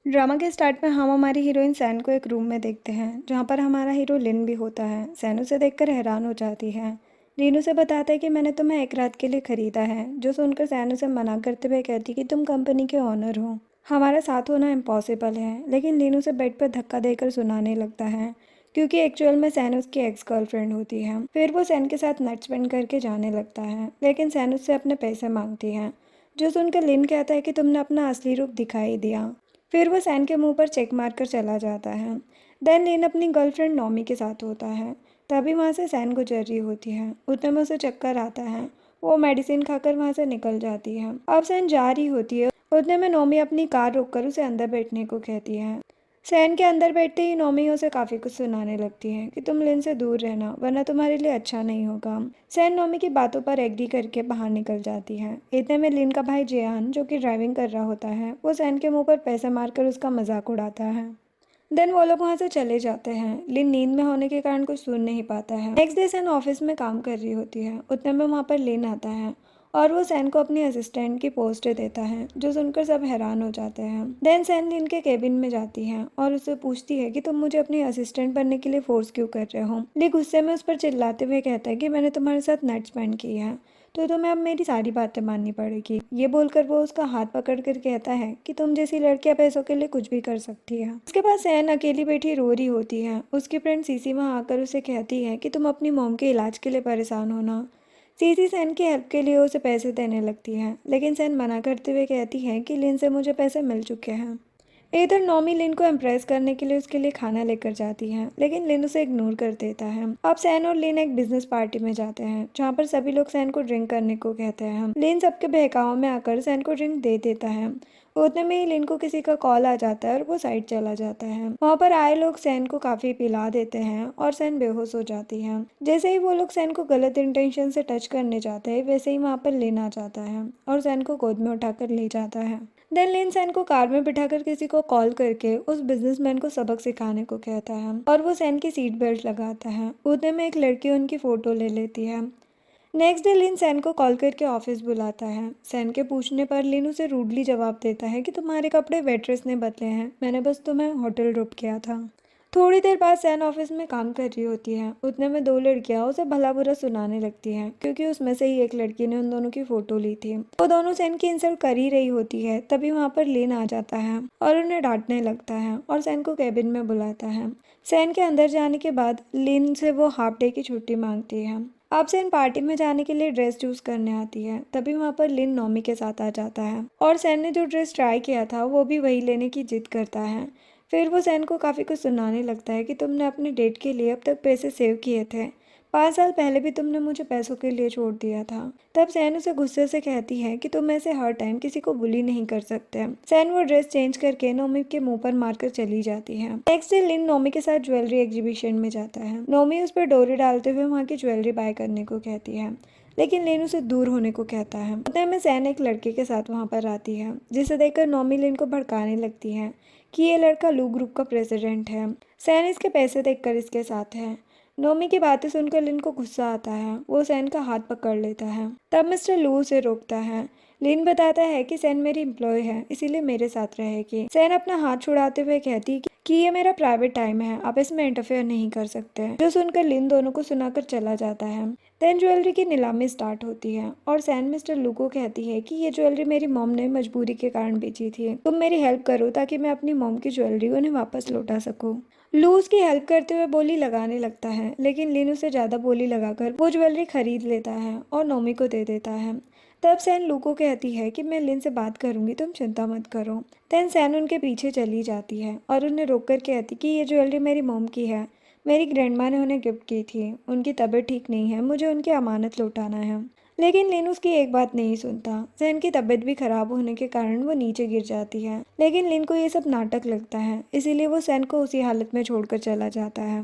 Drama के start में हम हमारी हीरोइन सैन को एक रूम में देखते हैं जहाँ पर हमारा हीरो लिन भी होता है। सैन उसे देखकर हैरान हो जाती है। लिन उसे बताता है कि मैंने तुम्हें एक रात के लिए खरीदा है, जो सुनकर सैन उसे मना करते हुए कहती कि तुम कंपनी के ऑनर हो, हमारा साथ होना इम्पॉसिबल है। लेकिन लिन उसे बेड पर धक्का देकर सुनाने लगता है क्योंकि एक्चुअल में सैन उसकी एक्स गर्लफ्रेंड होती है। फिर वो सैन के साथ नाइट स्पेंड करके जाने लगता है, लेकिन सैन उससे अपने पैसे मांगती है, जो सुनकर लिन कहता है कि तुमने अपना असली रूप दिखाई दिया। फिर वो सैन के मुंह पर चेक मारकर चला जाता है। देन लिन अपनी गर्लफ्रेंड नॉमी के साथ होता है। तभी वहाँ से सैन गुजर रही होती है। उतने में उसे चक्कर आता है। वो मेडिसिन खाकर वहाँ से निकल जाती है। अब सैन जा रही होती है। उतने में नॉमी अपनी कार रोककर उसे अंदर बैठने को कहती है। सैन के अंदर बैठते ही नोमी उसे काफ़ी कुछ सुनाने लगती है कि तुम लिन से दूर रहना, वरना तुम्हारे लिए अच्छा नहीं होगा। सैन नोमी की बातों पर एग्री करके बाहर निकल जाती है। इतने में लिन का भाई जेहान, जो कि ड्राइविंग कर रहा होता है, वो सैन के मुंह पर पैसे मारकर उसका मजाक उड़ाता है। देन वो लोग वहाँ से चले जाते हैं। लिन नींद में होने के कारण कुछ सुन नहीं पाता है। नेक्स्ट डे सैन ऑफिस में काम कर रही होती है। उतने में वहाँ पर लिन आता है और वो सैन को अपनी असिस्टेंट की पोस्ट देता है, जो सुनकर सब हैरान हो जाते हैं। देन सैन लिन के केबिन में जाती है और उससे पूछती है कि तुम मुझे अपनी असिस्टेंट बनने के लिए फोर्स क्यों कर रहे हो। लिन गुस्से में उस पर चिल्लाते हुए कहता है कि मैंने तुम्हारे साथ नाइट स्पेंड की है, तो तुम्हें अब मेरी सारी बातें माननी पड़ेगी। ये बोलकर वो उसका हाथ पकड़ कर कहता है कि तुम जैसी लड़कियां पैसों के लिए कुछ भी कर सकती है। उसके बाद सैन अकेली बैठी रो रही होती है। उसकी फ्रेंड सीसी वहाँ आकर उसे कहती है कि तुम अपनी मॉम के इलाज के लिए परेशान होना। सीसी सैन की हेल्प के लिए उसे पैसे देने लगती है, लेकिन सैन मना करते हुए कहती है कि लिन से मुझे पैसे मिल चुके हैं। इधर नॉमी लिन को इम्प्रेस करने के लिए उसके लिए खाना लेकर जाती है, लेकिन लिन उसे इग्नोर कर देता है। अब सैन और लिन एक बिजनेस पार्टी में जाते हैं, जहाँ पर सभी लोग सैन को ड्रिंक करने को कहते हैं। लिन सबके बहकाव में आकर सैन को ड्रिंक दे देता है। उतने में ही लिन को किसी का कॉल आ जाता है और वो साइड चला जाता है। वहाँ पर आए लोग सैन को काफी पिला देते हैं और सैन बेहोश हो जाती है। जैसे ही वो लोग सैन को गलत इंटेंशन से टच करने जाते हैं, वैसे ही वहाँ पर लिन आ जाता है और सैन को गोद में उठाकर ले जाता है। देन लिन सैन को कार में बिठाकर किसी को कॉल करके उस बिजनेसमैन को सबक सिखाने को कहता है और वो सैन की सीट बेल्ट लगाता है। उतने में एक लड़की उनकी फोटो ले लेती है। नेक्स्ट डे लिन सैन को कॉल करके ऑफिस बुलाता है। सैन के पूछने पर लिन उसे रूडली जवाब देता है कि तुम्हारे कपड़े वेट्रेस ने बदले हैं, मैंने बस तुम्हें होटल ड्रॉप किया था। थोड़ी देर बाद सैन ऑफिस में काम कर रही होती है। उतने में दो लड़कियां उसे भला बुरा सुनाने लगती हैं, क्योंकि उसमें से ही एक लड़की ने उन दोनों की फोटो ली थी। वो दोनों सैन की इंसल्ट कर ही रही होती है, तभी वहाँ पर लिन आ जाता है और उन्हें डांटने लगता है और सैन को केबिन में बुलाता है। सैन के अंदर जाने के बाद लिन से वो हाफ डे की छुट्टी मांगती है। अब सैन पार्टी में जाने के लिए ड्रेस चूज करने आती है। तभी वहाँ पर लिन नॉमी के साथ आ जाता है और सैन ने जो ड्रेस ट्राई किया था वो भी वही लेने की जिद करता है। फिर वो सैन को काफ़ी कुछ सुनाने लगता है कि तुमने अपने डेट के लिए अब तक पैसे सेव किए थे, 5 साल पहले भी तुमने मुझे पैसों के लिए छोड़ दिया था। तब सैन उसे गुस्से से कहती है कि तुम ऐसे हर टाइम किसी को बुली नहीं कर सकते। सैन वो ड्रेस चेंज करके नोमी के मुंह पर मारकर चली जाती है। नेक्स्ट डे लिन नोमी के साथ ज्वेलरी एग्जीबिशन में जाता है। नोमी उस पर डोरी डालते हुए वहाँ की ज्वेलरी बाय करने को कहती है, लेकिन लिन उसे दूर होने को कहता है। उतने में सैन एक लड़के के साथ वहाँ पर आती है, जिसे देखकर नोमी लिन को भड़काने लगती है कि ये लड़का लू ग्रुप का प्रेसिडेंट है। सैन इसके पैसे देखकर इसके साथ है। नोमी की बातें सुनकर लिन को गुस्सा आता है। वो सैन का हाथ पकड़ लेता है। तब मिस्टर लू उसे रोकता है। लिन बताता है कि सैन मेरी एम्प्लॉय है, इसीलिए मेरे साथ रहेगी। सैन अपना हाथ छुड़ाते हुए कहती है कि ये मेरा प्राइवेट टाइम है, आप इसमें इंटरफेयर नहीं कर सकते, जो सुनकर लिन दोनों को सुनाकर चला जाता है। देन ज्वेलरी की नीलामी स्टार्ट होती है और सैन मिस्टर लू को कहती है कि ये ज्वेलरी मेरी मॉम ने मजबूरी के कारण बेची थी, तुम मेरी हेल्प करो ताकि मैं अपनी मॉम की ज्वेलरी उन्हें वापस लौटा सकूं। लू उसकी हेल्प करते हुए बोली लगाने लगता है, लेकिन लिन उसे ज़्यादा बोली लगाकर वो ज्वेलरी खरीद लेता है और नोमी को दे देता है। तब सैन लू को कहती है कि मैं लिन से बात करूंगी, तुम चिंता मत करो। देन सैन उनके पीछे चली जाती है और उन्हें रोककर कहती कि ये ज्वेलरी मेरी मॉम की है, मेरी ग्रैंडमा ने उन्हें गिफ्ट की थी, उनकी तबीयत ठीक नहीं है, मुझे उनकी अमानत लौटाना है। लेकिन लिन उसकी एक बात नहीं सुनता। सैन की तबीयत भी खराब होने के कारण वो नीचे गिर जाती है, लेकिन लिन को ये सब नाटक लगता है, इसीलिए वो सैन को उसी हालत में छोड़कर चला जाता है।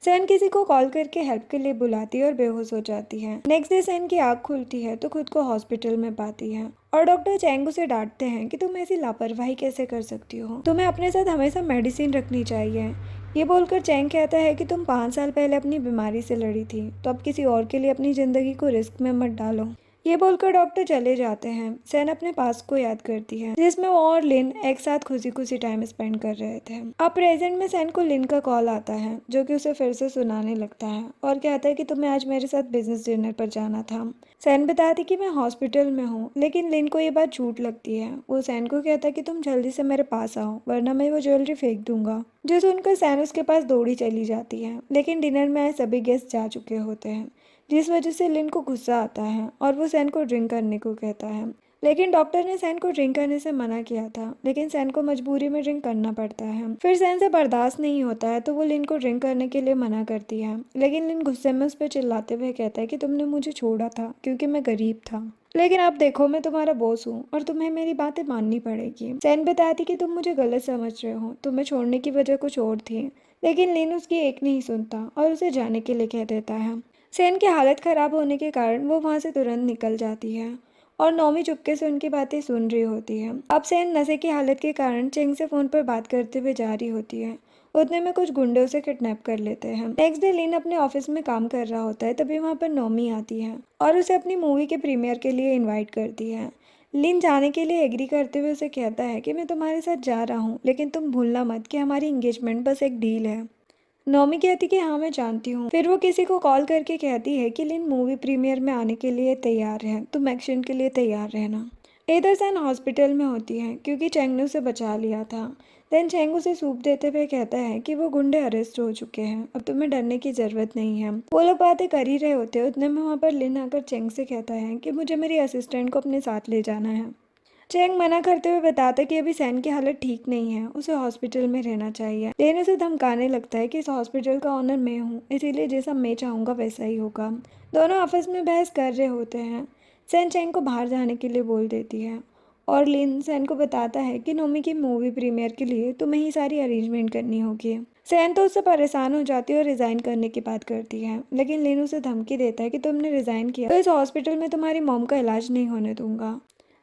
सैन किसी को कॉल करके हेल्प के लिए बुलाती है और बेहोश हो जाती है। नेक्स्ट डे सैन की आँख खुलती है तो खुद को हॉस्पिटल में पाती है और डॉक्टर चैंग उसे डांटते हैं कि तुम ऐसी लापरवाही कैसे कर सकती हो, तुम्हें अपने साथ हमेशा मेडिसिन रखनी चाहिए। ये बोलकर चैंग कहता है कि तुम 5 साल पहले अपनी बीमारी से लड़ी थी, तो अब किसी और के लिए अपनी ज़िंदगी को रिस्क में मत डालो। ये बोलकर डॉक्टर चले जाते हैं। सैन अपने पास को याद करती है जिसमें वो और लिन एक साथ खुशी खुशी टाइम स्पेंड कर रहे थे। अब प्रेजेंट में सैन को लिन का कॉल आता है जो कि उसे फिर से सुनाने लगता है और कहता है कि तुम्हें आज मेरे साथ बिजनेस डिनर पर जाना था। सैन बताती कि मैं हॉस्पिटल में हूँ, लेकिन लिन को ये बात झूठ लगती है। वो सैन को कहता है कि तुम जल्दी से मेरे पास आओ वरना मैं वो ज्वेलरी फेंक दूंगा। जो सुनकर सैन उसके पास दौड़ी चली जाती है, लेकिन डिनर में आए सभी गेस्ट जा चुके होते हैं, जिस वजह से लिन को गुस्सा आता है और वो सैन को ड्रिंक करने को कहता है। लेकिन डॉक्टर ने सैन को ड्रिंक करने से मना किया था, लेकिन सैन को मजबूरी में ड्रिंक करना पड़ता है। फिर सैन से बर्दाश्त नहीं होता है तो वो लिन को ड्रिंक करने के लिए मना करती है, लेकिन लिन गुस्से में उस पर चिल्लाते हुए कहता है कि तुमने मुझे छोड़ा था क्योंकि मैं गरीब था, लेकिन अब देखो मैं तुम्हारा बॉस हूँ और तुम्हें मेरी बातें माननी पड़ेगी। सैन बताती कि तुम मुझे गलत समझ रहे हो, तुम्हें छोड़ने की वजह कुछ और थी, लेकिन लिन उसकी एक नहीं सुनता और उसे जाने के लिए कह देता है। सैन की हालत खराब होने के कारण वो वहाँ से तुरंत निकल जाती है और नौमी चुपके से उनकी बातें सुन रही होती है। अब सैन नशे की हालत के कारण चेंग से फोन पर बात करते हुए जा रही होती है। उतने में कुछ गुंडे उसे किडनैप कर लेते हैं। नेक्स्ट डे लिन अपने ऑफिस में काम कर रहा होता है, तभी वहाँ पर नौमी आती है और उसे अपनी मूवी के प्रीमियर के लिए इन्वाइट करती है। लिन जाने के लिए एग्री करते हुए उसे कहता है कि मैं तुम्हारे साथ जा रहा हूँ, लेकिन तुम भूलना मत कि हमारी एंगेजमेंट बस एक डील है। नौमी कहती कि हाँ मैं जानती हूँ। फिर वो किसी को कॉल करके कहती है कि लिन मूवी प्रीमियर में आने के लिए तैयार है, तुम एक्शन के लिए तैयार रहना। इधर सैन हॉस्पिटल में होती है क्योंकि चेंग ने उसे बचा लिया था। देन चेंग उसे सूप देते हुए कहता है कि वो गुंडे अरेस्ट हो चुके हैं, अब तुम्हें डरने की जरूरत नहीं है। वो लोग बातें कर ही रहे होते हैं, उतने में वहाँ पर लिन आकर चेंग से कहता है कि मुझे मेरी असिस्टेंट को अपने साथ ले जाना है। चेंग मना करते हुए बताता कि अभी सैन की हालत ठीक नहीं है, उसे हॉस्पिटल में रहना चाहिए। लेन उसे धमकाने लगता है कि इस हॉस्पिटल का ऑनर मैं हूँ, इसीलिए जैसा मैं चाहूँगा वैसा ही होगा। दोनों आपस में बहस कर रहे होते हैं। सैन चेंग को बाहर जाने के लिए बोल देती है और लिन सैन को बताता है कि नोमी की मूवी प्रीमियर के लिए तुम्हें ही सारी अरेंजमेंट करनी होगी। सैन तो उससे परेशान हो जाती है और रिजाइन करने की बात करती है, लेकिन लिन उसे धमकी देता है कि तुमने रिजाइन किया तो इस हॉस्पिटल में तुम्हारी मॉम का इलाज नहीं होने दूंगा।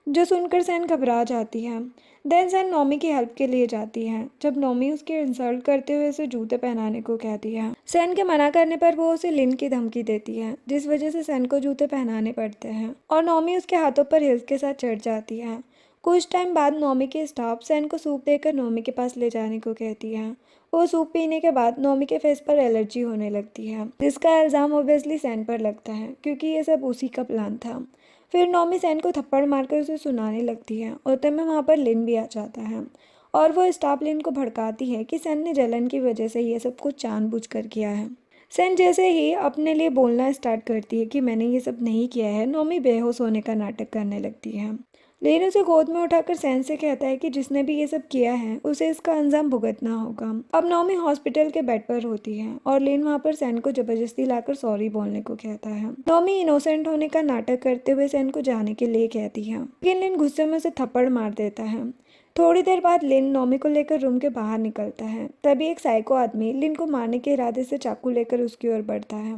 जो सुनकर सैन घबरा जाती है। देन सैन नोमी की हेल्प के लिए जाती है। जब नोमी उसके इंसल्ट करते हुए उसे जूते पहनाने को कहती है, सैन के मना करने पर वो उसे लिन की धमकी देती है, जिस वजह से सैन को जूते पहनाने पड़ते हैं और नोमी उसके हाथों पर हिल्स के साथ चढ़ जाती है। कुछ टाइम बाद नोमी के स्टाफ सैन को सूप देकर नोमी के पास ले जाने को कहती है। वो सूप पीने के बाद नोमी के फेस पर एलर्जी होने लगती है, जिसका इल्ज़ाम ऑब्वियसली सैन पर लगता है क्योंकि ये सब उसी का प्लान था। फिर नौमी सैन को थप्पड़ मारकर उसे सुनाने लगती है। उतने में वहाँ पर लिन भी आ जाता है और वो स्टाफ लिन को भड़काती है कि सैन ने जलन की वजह से ये सब कुछ जानबूझकर किया है। सैन जैसे ही अपने लिए बोलना स्टार्ट करती है कि मैंने ये सब नहीं किया है, नौमी बेहोश होने का नाटक करने लगती है। लिन उसे गोद में उठाकर सैन से कहता है कि जिसने भी ये सब किया है उसे इसका अंजाम भुगतना होगा। अब नौमी हॉस्पिटल के बेड पर होती है और लिन वहाँ पर सैन को जबरदस्ती लाकर सॉरी बोलने को कहता है। नौमी इनोसेंट होने का नाटक करते हुए सैन को जाने के लिए कहती है, लेकिन लिन गुस्से में उसे थप्पड़ मार देता है। थोड़ी देर बाद लिन नौमी को लेकर रूम के बाहर निकलता है। तभी एक साइको आदमी लिन को मारने के इरादे से चाकू लेकर उसकी ओर बढ़ता है,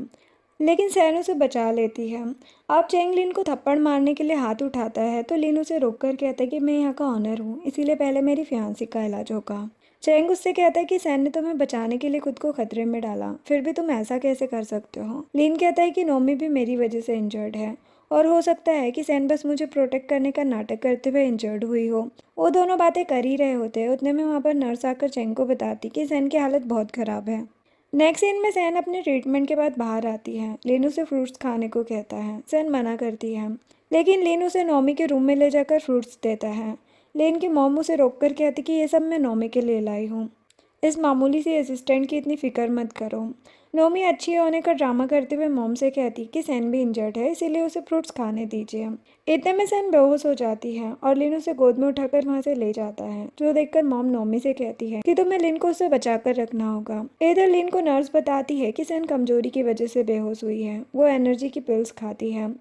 लेकिन सैन उसे बचा लेती है। अब चेंग लिन को थप्पड़ मारने के लिए हाथ उठाता है तो लिन उसे रोककर कहता है कि मैं यहाँ का ऑनर हूँ, इसीलिए पहले मेरी फियांसी का इलाज होगा। चेंग उससे कहता है कि सैन ने तुम्हें बचाने के लिए खुद को खतरे में डाला, फिर भी तुम ऐसा कैसे कर सकते हो। लिन कहता है कि नोमी भी मेरी वजह से इंजर्ड है और हो सकता है कि सैन बस मुझे प्रोटेक्ट करने का नाटक करते हुए इंजर्ड हुई हो। वो दोनों बातें कर ही रहे होते हैं, उतने में वहाँ पर नर्स आकर चेंग को बताती कि सैन की हालत बहुत ख़राब है। नेक्स्ट सीन में सैन अपने ट्रीटमेंट के बाद बाहर आती है। लिन उसे फ्रूट्स खाने को कहता है, सैन मना करती है, लेकिन लिन उसे नौमी के रूम में ले जाकर फ्रूट्स देता है। लिन की मॉम उसे रोककर कहती कि ये सब मैं नौमी के लिए लाई हूँ, इस मामूली सी असिस्टेंट की इतनी फिक्र मत करो। नोमी अच्छी होने का ड्रामा करते हुए मॉम से कहती कि सैन भी इंजर्ड है, इसीलिए उसे फ्रूट्स खाने दीजिए। इतने में सैन बेहोश हो जाती है और लिन उसे गोद में उठाकर वहां से ले जाता है, जो देखकर मॉम नोमी से कहती है कि तुम्हें लिन को उससे बचाकर रखना होगा। इधर लिन को नर्स बताती है कि सैन कमजोरी की वजह से बेहोश हुई है, वो एनर्जी की पिल्स खाती है।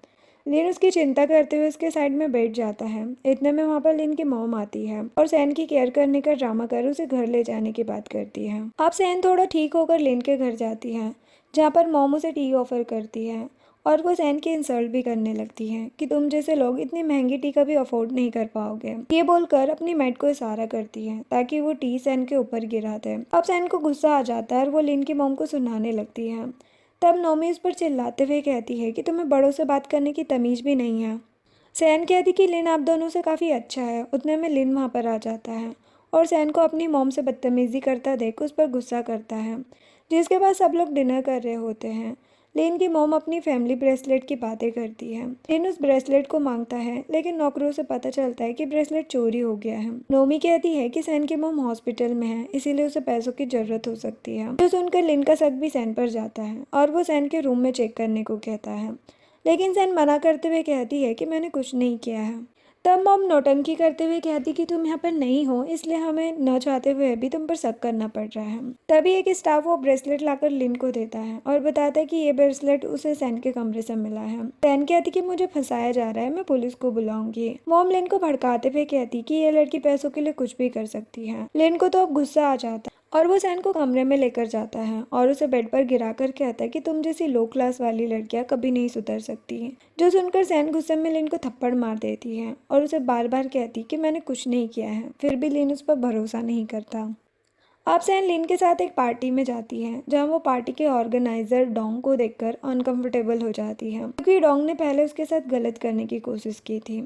लिन उसकी चिंता करते हुए उसके साइड में बैठ जाता है। इतने में वहाँ पर लिन की मॉम आती है और सैन की केयर करने का ड्रामा कर उसे घर ले जाने की बात करती है। अब सैन थोड़ा ठीक होकर लिन के घर जाती है, जहाँ पर मॉम उसे टी ऑफर करती है और वो सैन की इंसल्ट भी करने लगती है कि तुम जैसे लोग इतनी महंगी टी कभी अफोर्ड नहीं कर पाओगे। ये बोलकर अपनी मेड को इशारा करती है ताकि वो टी सैन के ऊपर गिरा दे। अब सैन को गुस्सा आ जाता है और वो लिन की मॉम को सुनाने लगती है। तब नोमी उस पर चिल्लाते हुए कहती है कि तुम्हें बड़ों से बात करने की तमीज़ भी नहीं है। सैन कहती कि लिन आप दोनों से काफ़ी अच्छा है। उतने में लिन वहाँ पर आ जाता है और सैन को अपनी मॉम से बदतमीज़ी करता देख उस पर गुस्सा करता है, जिसके बाद सब लोग डिनर कर रहे होते हैं। लिन की मॉम अपनी फैमिली ब्रेसलेट की बातें करती है। लिन उस ब्रेसलेट को मांगता है, लेकिन नौकरों से पता चलता है कि ब्रेसलेट चोरी हो गया है। नोमी कहती है कि सैन की मॉम हॉस्पिटल में है, इसीलिए उसे पैसों की ज़रूरत हो सकती है। जो सुनकर लिन का शक भी सैन पर जाता है और वो सैन के रूम में चेक करने को कहता है, लेकिन सैन मना करते हुए कहती है कि मैंने कुछ नहीं किया है। तब मॉम नौटंकी करते हुए कहती कि तुम यहाँ पर नहीं हो, इसलिए हमें न चाहते हुए भी तुम पर शक करना पड़ रहा है। तभी एक स्टाफ वो ब्रेसलेट लाकर लिन को देता है और बताता है कि ये ब्रेसलेट उसे सैन के कमरे से मिला है। सैन कहती कि मुझे फंसाया जा रहा है, मैं पुलिस को बुलाऊंगी। मॉम लिन को भड़काते हुए कहती कि ये लड़की पैसों के लिए कुछ भी कर सकती है। लिन को तो अब गुस्सा आ जाता है और वो सैन को कमरे में लेकर जाता है और उसे बेड पर गिरा कर कहता है कि तुम जैसी लो क्लास वाली लड़कियां कभी नहीं सुधर सकती। जो सुनकर सैन गुस्से में लिन को थप्पड़ मार देती है और उसे बार बार कहती कि मैंने कुछ नहीं किया है। फिर भी लिन उस पर भरोसा नहीं करता। अब सैन लिन के साथ एक पार्टी में जाती है, जहां वो पार्टी के ऑर्गेनाइजर डोंग को देखकर अनकंफर्टेबल हो जाती है, क्योंकि डोंग ने पहले उसके साथ गलत करने की कोशिश की थी।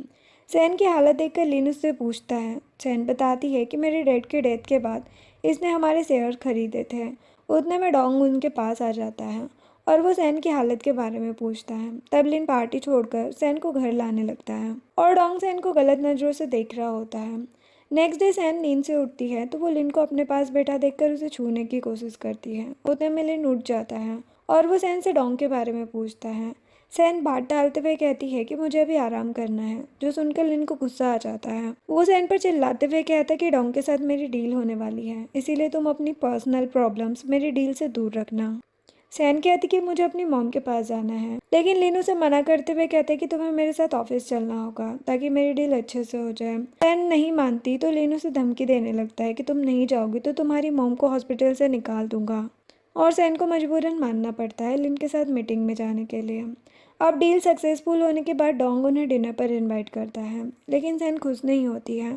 सैन की हालत देखकर लिन उससे पूछता है। सैन बताती है कि मेरे डैड के डेथ के बाद इसने हमारे शेयर खरीदे थे। उतने में डोंग उनके पास आ जाता है और वो सैन की हालत के बारे में पूछता है। तब लिन पार्टी छोड़कर सैन को घर लाने लगता है और डोंग सैन को गलत नज़रों से देख रहा होता है। नेक्स्ट डे सैन नींद से उठती है तो वो लिन को अपने पास बैठा देखकर उसे छूने की कोशिश करती है। उतने में लिन उठ जाता है और वो सैन से डोंग के बारे में पूछता है। सैन बात टालते हुए कहती है कि मुझे अभी आराम करना है। जो सुनकर लिन को गुस्सा आ जाता है। वो सैन पर चिल्लाते हुए कहता है कि डोंग के साथ मेरी डील होने वाली है, इसीलिए तुम अपनी पर्सनल प्रॉब्लम्स मेरी डील से दूर रखना। सैन कहती कि मुझे अपनी मॉम के पास जाना है, लेकिन लिन उसे मना करते हुए कहते कि तुम्हें मेरे साथ ऑफिस चलना होगा ताकि मेरी डील अच्छे से हो जाए। सैन नहीं मानती तो लिन उसे धमकी देने लगता है कि तुम नहीं जाओगी तो तुम्हारी मॉम को हॉस्पिटल से निकाल दूंगा, और सैन को मजबूरन मानना पड़ता है लिन के साथ मीटिंग में जाने के लिए। अब डील सक्सेसफुल होने के बाद डोंग उन्हें डिनर पर इनवाइट करता है, लेकिन सैन खुश नहीं होती है।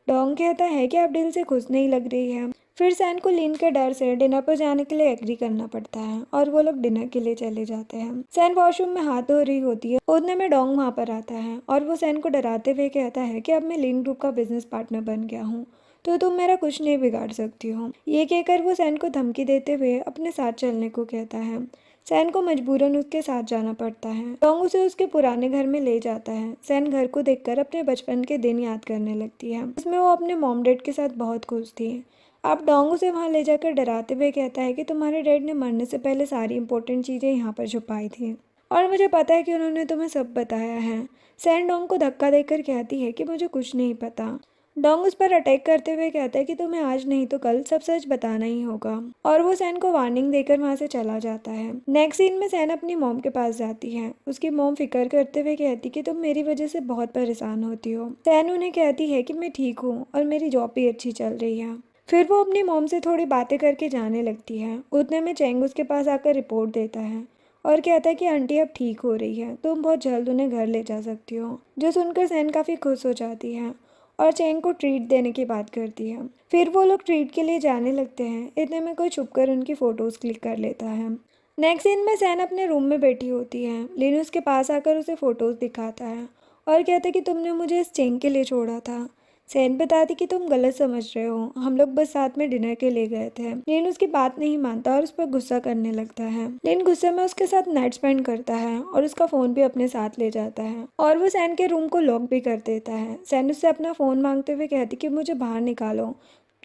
डोंग कहता है कि अब डील से खुश नहीं लग रही है। फिर सैन को लिन के डर से डिनर पर जाने के लिए एग्री करना पड़ता है और वो लोग डिनर के लिए चले जाते हैं। सैन वॉशरूम में हाथ धो रही होती है। उतने में डोंग वहाँ पर आता है और वो सैन को डराते हुए कहता है कि अब मैं लिन ग्रुप का बिजनेस पार्टनर बन गया हूँ, तो तुम मेरा कुछ नहीं बिगाड़ सकती हो। ये कहकर वो सैन को धमकी देते हुए अपने साथ चलने को कहता है। सैन को मजबूरन उसके साथ जाना पड़ता है। डोंग उसे उसके पुराने घर में ले जाता है। सैन घर को देखकर अपने बचपन के दिन याद करने लगती है, जिसमें वो अपने मॉम डैड के साथ बहुत खुश थी। अब डोंग उसे वहाँ ले जाकर डराते हुए कहता है कि तुम्हारे डैड ने मरने से पहले सारी इंपॉर्टेंट चीज़ें यहाँ पर छुपाई थी और मुझे पता है कि उन्होंने तुम्हें सब बताया है। सैन डोंग को धक्का देकर कहती है कि मुझे कुछ नहीं पता। डोंग उस पर अटैक करते हुए कहता है कि तुम्हें आज नहीं तो कल सब सच बताना ही होगा, और वो सैन को वार्निंग देकर वहाँ से चला जाता है। नेक्स्ट सीन में सैन अपनी मॉम के पास जाती है। उसकी मॉम फिक्र करते हुए कहती कि तुम मेरी वजह से बहुत परेशान होती हो। सैन उन्हें कहती है कि मैं ठीक हूँ और मेरी जॉब भी अच्छी चल रही है। फिर वो अपनी मॉम से थोड़ी बातें करके जाने लगती है। उतने में चेंग उसके पास आकर रिपोर्ट देता है और कहता है कि आंटी अब ठीक हो रही है, तुम बहुत जल्द उन्हें घर ले जा सकती हो। जो सुनकर सैन काफ़ी खुश हो जाती है और चेंग को ट्रीट देने की बात करती है। फिर वो लोग ट्रीट के लिए जाने लगते हैं। इतने में कोई छुपकर उनकी फ़ोटोज़ क्लिक कर लेता है। नेक्स्ट सीन में सैन अपने रूम में बैठी होती है। लिन उसके पास आकर उसे फ़ोटोज़ दिखाता है और कहता है कि तुमने मुझे इस चेंग के लिए छोड़ा था। सैन बताती कि तुम गलत समझ रहे हो, हम लोग बस साथ में डिनर के लिए गए थे। लिन उसकी बात नहीं मानता और उस पर गुस्सा करने लगता है। लिन गुस्से में उसके साथ नाइट स्पेंड करता है और उसका फ़ोन भी अपने साथ ले जाता है और वो सैन के रूम को लॉक भी कर देता है। सैन उससे अपना फ़ोन मांगते हुए कहती कि मुझे बाहर निकालो,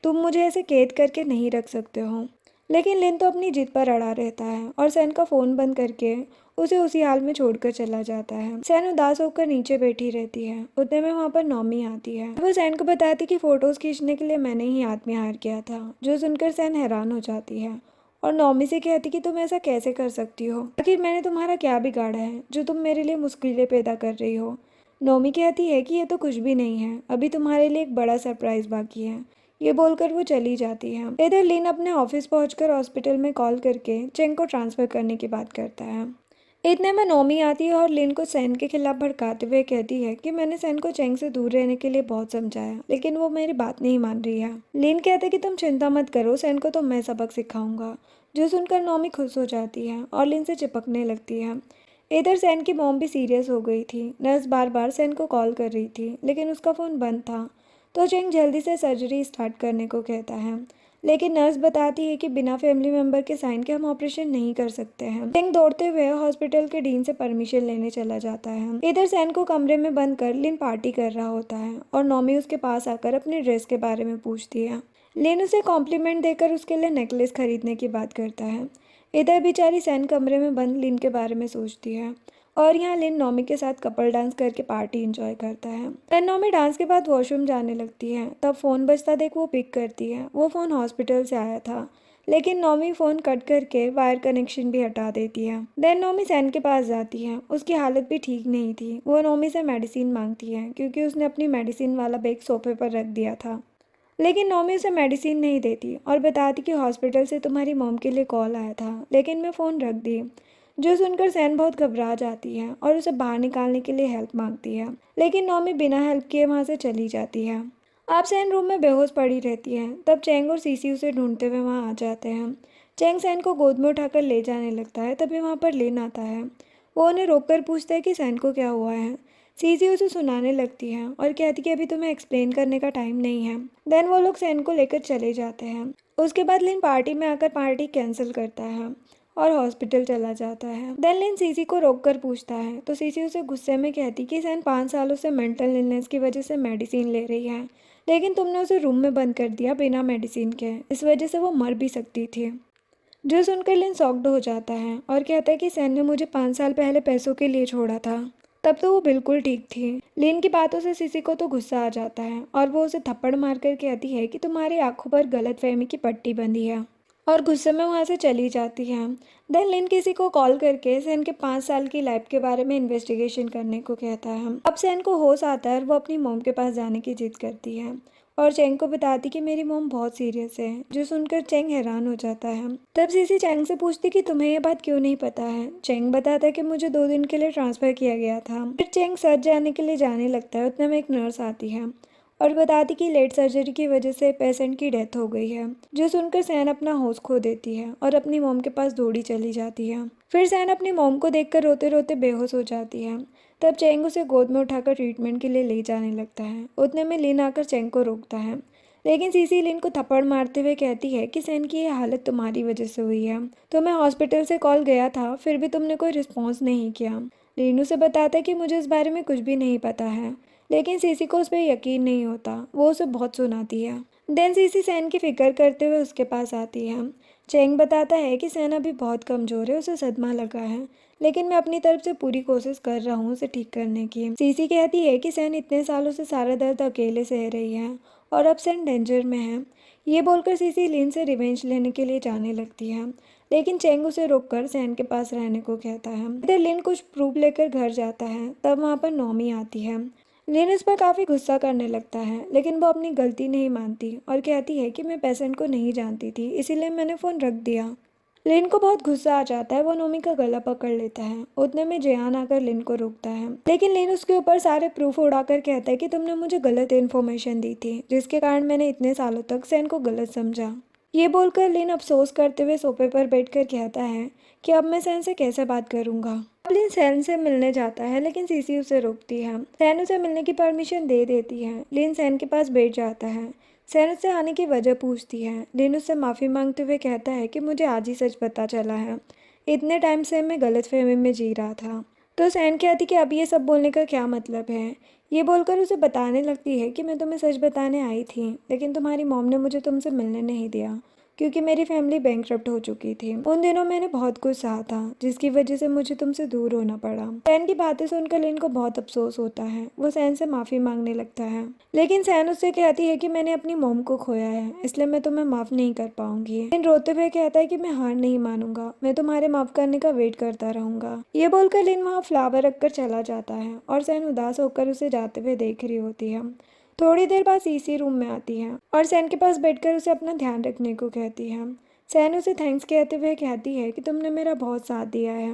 तुम मुझे ऐसे कैद करके नहीं रख सकते हो। लेकिन लिन तो अपनी जिद पर अड़ा रहता है और सैन का फ़ोन बंद करके उसे उसी हाल में छोड़कर चला जाता है। सैन उदास होकर नीचे बैठी रहती है। उतने में वहाँ पर नॉमी आती है। वो सैन को बताती कि फ़ोटोज़ खींचने के लिए मैंने ही आदमी हायर किया था। जो सुनकर सैन हैरान हो जाती है और नॉमी से कहती कि तुम ऐसा कैसे कर सकती हो, आखिर मैंने तुम्हारा क्या बिगाड़ा है जो तुम मेरे लिए मुश्किलें पैदा कर रही हो। नॉमी कहती है कि ये तो कुछ भी नहीं है, अभी तुम्हारे लिए एक बड़ा सरप्राइज़ बाकी है। ये बोलकर वो चली जाती है। इधर लिन अपने ऑफिस पहुंचकर हॉस्पिटल में कॉल करके चेंग को ट्रांसफ़र करने की बात करता है। इतने में नोमी आती है और लिन को सैन के खिलाफ भड़काते हुए कहती है कि मैंने सैन को चेंग से दूर रहने के लिए बहुत समझाया, लेकिन वो मेरी बात नहीं मान रही है। लिन कहते कि तुम चिंता मत करो, सैन को तो मैं सबक सिखाऊंगा। जो सुनकर नॉमी खुश हो जाती है और लिन से चिपकने लगती है। इधर सैन की मॉम भी सीरियस हो गई थी। नर्स बार बार सैन को कॉल कर रही थी लेकिन उसका फ़ोन बंद था। तो चेंग जल्दी से सर्जरी स्टार्ट करने को कहता है, लेकिन नर्स बताती है कि बिना फैमिली मेम्बर के साइन के हम ऑपरेशन नहीं कर सकते हैं। चेंग दौड़ते हुए हॉस्पिटल के डीन से परमिशन लेने चला जाता है। इधर सैन को कमरे में बंद कर लिन पार्टी कर रहा होता है और नॉमी उसके पास आकर अपने ड्रेस के बारे में पूछती है। लिन उसे कॉम्प्लीमेंट देकर उसके लिए नेकलेस खरीदने की बात करता है। इधर बेचारी सैन कमरे में बंद लिन के बारे में सोचती है और यहाँ लिन नॉमी के साथ कपल डांस करके पार्टी एंजॉय करता है। देन नॉमी डांस के बाद वॉशरूम जाने लगती है। तब फ़ोन बजता देख वो पिक करती है। वो फ़ोन हॉस्पिटल से आया था, लेकिन नॉमी फ़ोन कट करके वायर कनेक्शन भी हटा देती है। देन नॉमी सैन के पास जाती है। उसकी हालत भी ठीक नहीं थी। वो नॉमी से मेडिसिन मांगती है क्योंकि उसने अपनी मेडिसिन वाला बैग सोफे पर रख दिया था, लेकिन नॉमी उसे मेडिसिन नहीं देती और बताती कि हॉस्पिटल से तुम्हारी मॉम के लिए कॉल आया था, लेकिन मैं फ़ोन रख दी। जो सुनकर सैन बहुत घबरा जाती है और उसे बाहर निकालने के लिए हेल्प मांगती है, लेकिन नॉमी बिना हेल्प किए वहाँ से चली जाती है। अब सैन रूम में बेहोश पड़ी रहती है। तब चेंग और सीसी उसे ढूंढते हुए वहाँ आ जाते हैं। चेंग सैन को गोद में उठाकर ले जाने लगता है, तभी वहाँ पर लिन आता है। वो उन्हें रोककर पूछता है कि सैन को क्या हुआ है। सीसी उसे सुनाने लगती है और कहती कि अभी तुम्हें एक्सप्लेन करने का टाइम नहीं है। देन वो लोग सैन को लेकर चले जाते हैं। उसके बाद लिन पार्टी में आकर पार्टी कैंसिल करता है और हॉस्पिटल चला जाता है। देन लिन सीसी को रोककर पूछता है तो सीसी उसे गुस्से में कहती कि सैन 5 सालों से मेंटल इलनेस की वजह से मेडिसिन ले रही है, लेकिन तुमने उसे रूम में बंद कर दिया बिना मेडिसिन के। इस वजह से वो मर भी सकती थी। जो सुनकर लिन शॉक्ड हो जाता है और कहता है कि सैन ने मुझे 5 साल पहले पैसों के लिए छोड़ा था, तब तो वो बिल्कुल ठीक थी। लिन की बातों से सीसी को तो गुस्सा आ जाता है और वो उसे थप्पड़ मारकर कहती है कि तुम्हारी आंखों पर गलतफहमी की पट्टी बंधी है, और गुस्से में वहाँ से चली जाती है। देन लिन किसी को कॉल करके सैन के 5 साल की लाइफ के बारे में इन्वेस्टिगेशन करने को कहता है। अब सैन को होश आता है और वो अपनी मॉम के पास जाने की जिद करती है और चेंग को बताती कि मेरी मॉम बहुत सीरियस है। जो सुनकर चेंग हैरान हो जाता है। तब सीसी चेंग से पूछती कि तुम्हें यह बात क्यों नहीं पता है। चेंग बताता है कि मुझे 2 दिन के लिए ट्रांसफ़र किया गया था। फिर चेंग सर्च जाने के लिए जाने लगता है। उतने में एक नर्स आती है और बताती कि लेट सर्जरी की वजह से पेशेंट की डेथ हो गई है। जो सुनकर सैन अपना होश खो देती है और अपनी मॉम के पास दौड़ी चली जाती है। फिर सैन अपनी मॉम को देखकर रोते रोते बेहोश हो जाती है। तब चेंग उसे गोद में उठाकर ट्रीटमेंट के लिए ले जाने लगता है। उतने में लिन आकर चेंग को रोकता है, लेकिन सीसी लिन को थप्पड़ मारते हुए कहती है कि सैन की ये हालत तुम्हारी वजह से हुई है। तो मैं हॉस्पिटल से कॉल गया था, फिर भी तुमने कोई रिस्पॉन्स नहीं किया। लिन उसे बताता है कि मुझे इस बारे में कुछ भी नहीं पता है, लेकिन सीसी को उस पर यकीन नहीं होता। वो उसे बहुत सुनाती है। देन सीसी सैन की फिक्र करते हुए उसके पास आती है। चेंग बताता है कि सैन अभी बहुत कमज़ोर है, उसे सदमा लगा है, लेकिन मैं अपनी तरफ से पूरी कोशिश कर रहा हूँ उसे ठीक करने की। सीसी कहती है कि सैन इतने सालों से सारा दर्द अकेले सह रही है और अब सैन डेंजर में है। ये बोलकर सीसी लिन से रिवेंज लेने के लिए जाने लगती है, लेकिन चेंग उसे रोककर सैन के पास रहने को कहता है। इधर लिन कुछ प्रूफ लेकर घर जाता है। तब वहाँ पर नॉमी आती है। लिन उस पर काफ़ी गुस्सा करने लगता है, लेकिन वो अपनी गलती नहीं मानती और कहती है कि मैं पेशेंट को नहीं जानती थी, इसीलिए मैंने फ़ोन रख दिया। लिन को बहुत गुस्सा आ जाता है। वो नोमी का गला पकड़ लेता है। उतने में जियान आकर लिन को रोकता है, लेकिन लिन उसके ऊपर सारे प्रूफ उड़ाकर कहता है कि तुमने मुझे गलत इन्फॉर्मेशन दी थी, जिसके कारण मैंने इतने सालों तक सैन को गलत समझा। ये बोलकर लिन अफसोस करते हुए सोफे पर बैठकर कहता है कि अब मैं सैन से कैसे बात करूंगा। अब लिन सैन से मिलने जाता है, लेकिन सीसी उसे रोकती है। सैन उसे मिलने की परमिशन दे देती है। लिन सैन के पास बैठ जाता है। सैन उससे आने की वजह पूछती है। लिन उससे माफ़ी मांगते हुए कहता है कि मुझे आज ही सच पता चला है, इतने टाइम से मैं गलतफहमी में जी रहा था। तो सैन कहती कि अब ये सब बोलने का क्या मतलब है। ये बोलकर उसे बताने लगती है कि मैं तुम्हें सच बताने आई थी, लेकिन तुम्हारी मॉम ने मुझे तुमसे मिलने नहीं दिया क्योंकि मेरी फैमिली बैंकरप्ट हो चुकी थी। उन दिनों मैंने बहुत कुछ सहा था, जिसकी वजह से मुझे तुमसे दूर होना पड़ा। सैन की बातें सुनकर लिन को बहुत अफसोस होता है। वो सैन से माफ़ी मांगने लगता है, लेकिन सैन उससे कहती है कि मैंने अपनी मॉम को खोया है, इसलिए मैं तुम्हें माफ़ नहीं कर पाऊंगी। लिन रोते हुए कहता है कि मैं हार नहीं मानूंगा, मैं तुम्हारे माफ़ करने का वेट करता रहूंगा। ये बोलकर लिन वहाँ फ्लावर रखकर चला जाता है और सैन उदास होकर उसे जाते हुए देख रही होती है। थोड़ी देर बाद सीसी रूम में आती है और सैन के पास बैठकर उसे अपना ध्यान रखने को कहती है। सैन उसे थैंक्स कहते हुए कहती है कि तुमने मेरा बहुत साथ दिया है,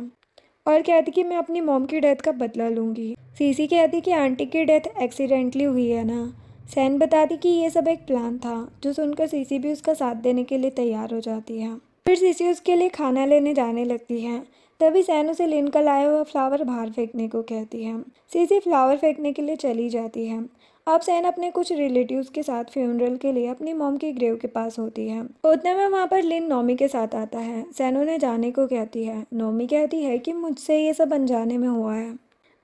और कहती कि मैं अपनी मॉम की डेथ का बदला लूँगी। सीसी कहती कि आंटी की डेथ एक्सीडेंटली हुई है ना। सैन बताती कि ये सब एक प्लान था। जो सुनकर सीसी भी उसका साथ देने के लिए तैयार हो जाती है। फिर सीसी उसके लिए खाना लेने जाने लगती है। तभी सैन उसे लिन का लाया हुआ फ्लावर बाहर फेंकने को कहती है। सीसी फ्लावर फेंकने के लिए चली जाती है। अब सैन अपने कुछ रिलेटिव्स के साथ फ्यूनरल के लिए अपनी मॉम की ग्रेव के पास होती है। उतने में वहाँ पर लिन नोमी के साथ आता है। सैन उन्हें जाने को कहती है। नोमी कहती है कि मुझसे ये सब अनजाने में हुआ है,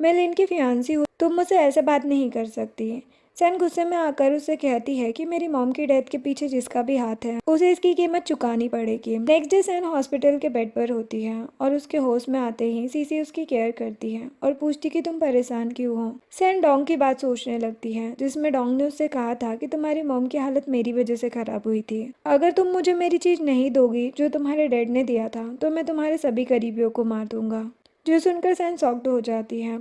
मैं लिन की फियांसी हूँ, तुम मुझसे ऐसे बात नहीं कर सकती। सैन गुस्से में आकर उससे कहती है कि मेरी मॉम की डेथ के पीछे जिसका भी हाथ है उसे इसकी कीमत चुकानी पड़ेगी। नेक्स्ट डे सैन हॉस्पिटल के बेड पर होती है और उसके होश में आते ही सीसी उसकी केयर करती है और पूछती कि तुम परेशान क्यों हो। सैन डोंग की बात सोचने लगती है जिसमें डोंग ने उससे कहा था कि तुम्हारी मॉम की हालत मेरी वजह से खराब हुई थी, अगर तुम मुझे मेरी चीज नहीं दोगी जो तुम्हारे डैड ने दिया था तो मैं तुम्हारे सभी करीबियों को मार दूंगा। जो सुनकर सैन शॉक्ड हो जाती है।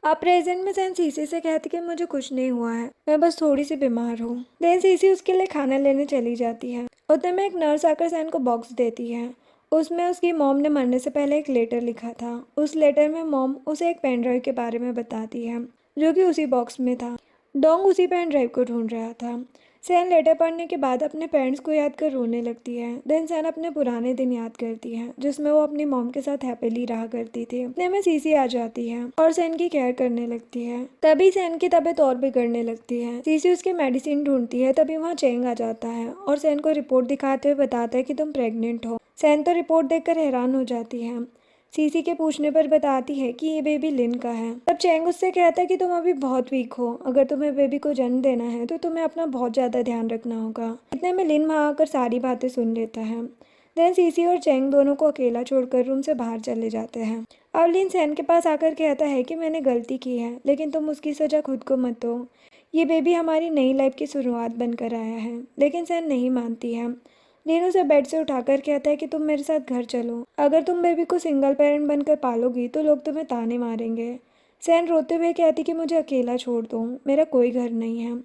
अब प्रेजेंट में सैन सीसी से कहती कि मुझे कुछ नहीं हुआ है, मैं बस थोड़ी सी बीमार हूँ। देन सीसी उसके लिए खाना लेने चली जाती है। उतने में एक नर्स आकर सैन को बॉक्स देती है। उसमें उसकी मॉम ने मरने से पहले एक लेटर लिखा था। उस लेटर में मॉम उसे एक पेन ड्राइव के बारे में बताती है जो कि उसी बॉक्स में था। डोंग उसी पेन ड्राइव को ढूंढ रहा था। सैन लेटर पढ़ने के बाद अपने पेरेंट्स को याद कर रोने लगती है। देन सैन अपने पुराने दिन याद करती है जिसमें वो अपनी मॉम के साथ हैप्पीली रहा करती थी। इतने में सीसी आ जाती है और सैन की केयर करने लगती है। तभी सैन की तबीयत और बिगड़ने लगती है। सीसी उसकी मेडिसिन ढूंढती है। तभी वहाँ चेंग आ जाता है और सैन को रिपोर्ट दिखाते हुए बताता है कि तुम प्रेग्नेंट हो। सैन तो रिपोर्ट देखकर हैरान हो जाती है। सीसी के पूछने पर बताती है कि ये बेबी लिन का है। तब चैंग उससे कहता है कि तुम अभी बहुत वीक हो, अगर तुम्हें बेबी को जन्म देना है तो तुम्हें अपना बहुत ज़्यादा ध्यान रखना होगा। इतने में लिन वहाँ आकर सारी बातें सुन लेता है। देन सीसी और चैंग दोनों को अकेला छोड़कर रूम से बाहर चले जाते हैं। अब लिन सैन के पास आकर कहता है कि मैंने गलती की है लेकिन तुम उसकी सजा खुद को मत दो, ये बेबी हमारी नई लाइफ की शुरुआत बनकर आया है। लेकिन सैन नहीं मानती है। लिन उसे बेड से उठाकर कहता है कि तुम मेरे साथ घर चलो, अगर तुम बेबी को सिंगल पेरेंट बनकर पालोगी तो लोग तुम्हें ताने मारेंगे। सैन रोते हुए कहती कि मुझे अकेला छोड़ दो, मेरा कोई घर नहीं है।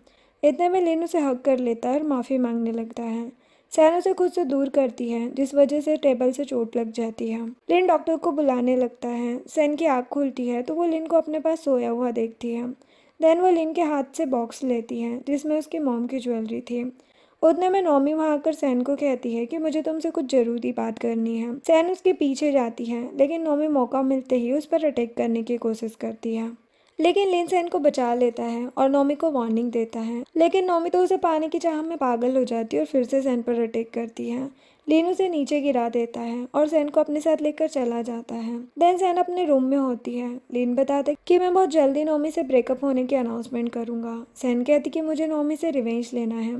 इतने में लिन उसे हक कर लेता है और माफ़ी मांगने लगता है। सैन उसे खुद से दूर करती है जिस वजह से टेबल से चोट लग जाती है। लिन डॉक्टर को बुलाने लगता है। सैन की आँख खुलती है तो वो लिन को अपने पास सोया हुआ देखती है। देन वो लिन के हाथ से बॉक्स लेती है जिसमें उसकी मॉम की ज्वेलरी थी। उतने में नोमी वहाँ आकर सैन को कहती है कि मुझे तुमसे कुछ जरूरी बात करनी है। सैन उसके पीछे जाती है लेकिन नोमी मौका मिलते ही उस पर अटैक करने की कोशिश करती है। लेकिन लिन सैन को बचा लेता है और नोमी को वार्निंग देता है, लेकिन नोमी तो उसे पाने की चाह में पागल हो जाती है और फिर से सैन पर अटैक करती है। लिन उसे नीचे गिरा देता है और सैन को अपने साथ लेकर चला जाता है। देन सैन अपने रूम में होती है। लिन बताता है कि मैं बहुत जल्दी नोमी से ब्रेकअप होने की अनाउंसमेंट करूंगा। सैन कहती कि मुझे नोमी से रिवेंज लेना है,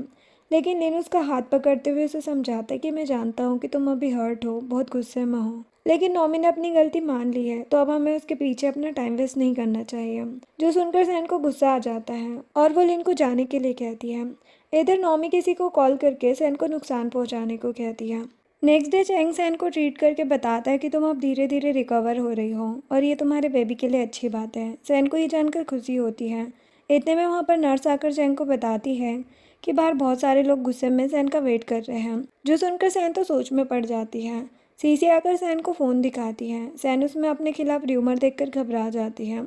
लेकिन लिन उसका हाथ पकड़ते हुए उसे समझाता है कि मैं जानता हूँ कि तुम अभी हर्ट हो, बहुत गुस्से में हो, लेकिन नोमी ने अपनी गलती मान ली है तो अब हमें उसके पीछे अपना टाइम वेस्ट नहीं करना चाहिए। जो सुनकर सैन को गुस्सा आ जाता है और वो लिन को जाने के लिए कहती है। इधर नोमी किसी को कॉल करके सैन को नुकसान पहुँचाने को कहती है। नेक्स्ट डे चैंग सैन को ट्रीट करके बताता है कि तुम अब धीरे धीरे रिकवर हो रही हो और ये तुम्हारे बेबी के लिए अच्छी बात है। सैन को ये जानकर खुशी होती है। इतने में वहाँ पर नर्स आकर चैंग को बताती है कि बाहर बहुत सारे लोग गुस्से में सैन का वेट कर रहे हैं। जो सुनकर सैन तो सोच में पड़ जाती है। सीसी आकर सैन को फ़ोन दिखाती है। सैन उसमें अपने खिलाफ र्यूमर देखकर घबरा जाती है।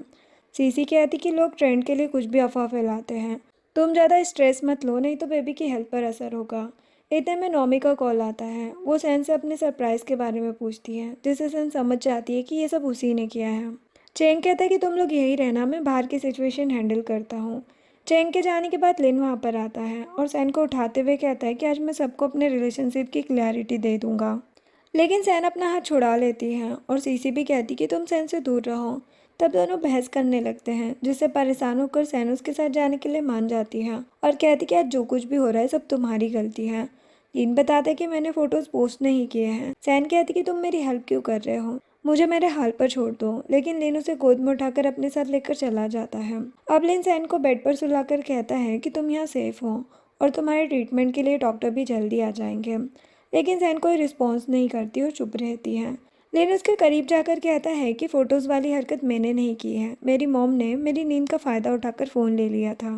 सीसी कहती कि लोग ट्रेंड के लिए कुछ भी अफवाह फैलाते हैं, तुम ज़्यादा स्ट्रेस मत लो नहीं तो बेबी की हेल्थ पर असर होगा। इतने में नोमी का कॉल आता है। वो सैन से अपने सरप्राइज़ के बारे में पूछती है जिससे सैन समझ जाती है कि ये सब उसी ने किया है। चैंग कहता है कि तुम लोग यही रहना, मैं बाहर की सिचुएशन हैंडल करता हूँ। चैंग के जाने के बाद लिन वहाँ पर आता है और सैन को उठाते हुए कहता है कि आज मैं सबको अपने रिलेशनशिप की क्लैरिटी दे दूंगा। लेकिन सैन अपना हाथ छुड़ा लेती है और सीसी भी कहती कि तुम सैन से दूर रहो। तब दोनों बहस करने लगते हैं जिससे परेशान होकर सैन उसके साथ जाने के लिए मान जाती है और कहती कि आज जो कुछ भी हो रहा है सब तुम्हारी गलती है। लिन बताते कि मैंने फोटोज पोस्ट नहीं किए हैं। सैन कहती कि तुम मेरी हेल्प क्यों कर रहे हो, मुझे मेरे हाल पर छोड़ दो। लेकिन लिन उसे गोद में उठाकर अपने साथ लेकर चला जाता है। अब लिन सैन को बेड पर सुलाकर कहता है कि तुम यहाँ सेफ हो और तुम्हारे ट्रीटमेंट के लिए डॉक्टर भी जल्दी आ जाएंगे। लेकिन सैन कोई रिस्पॉन्स नहीं करती और चुप रहती है। लिन उसके करीब जाकर कहता है कि फ़ोटोज़ वाली हरकत मैंने नहीं की है, मेरी मॉम ने मेरी नींद का फ़ायदा उठाकर फ़ोन ले लिया था।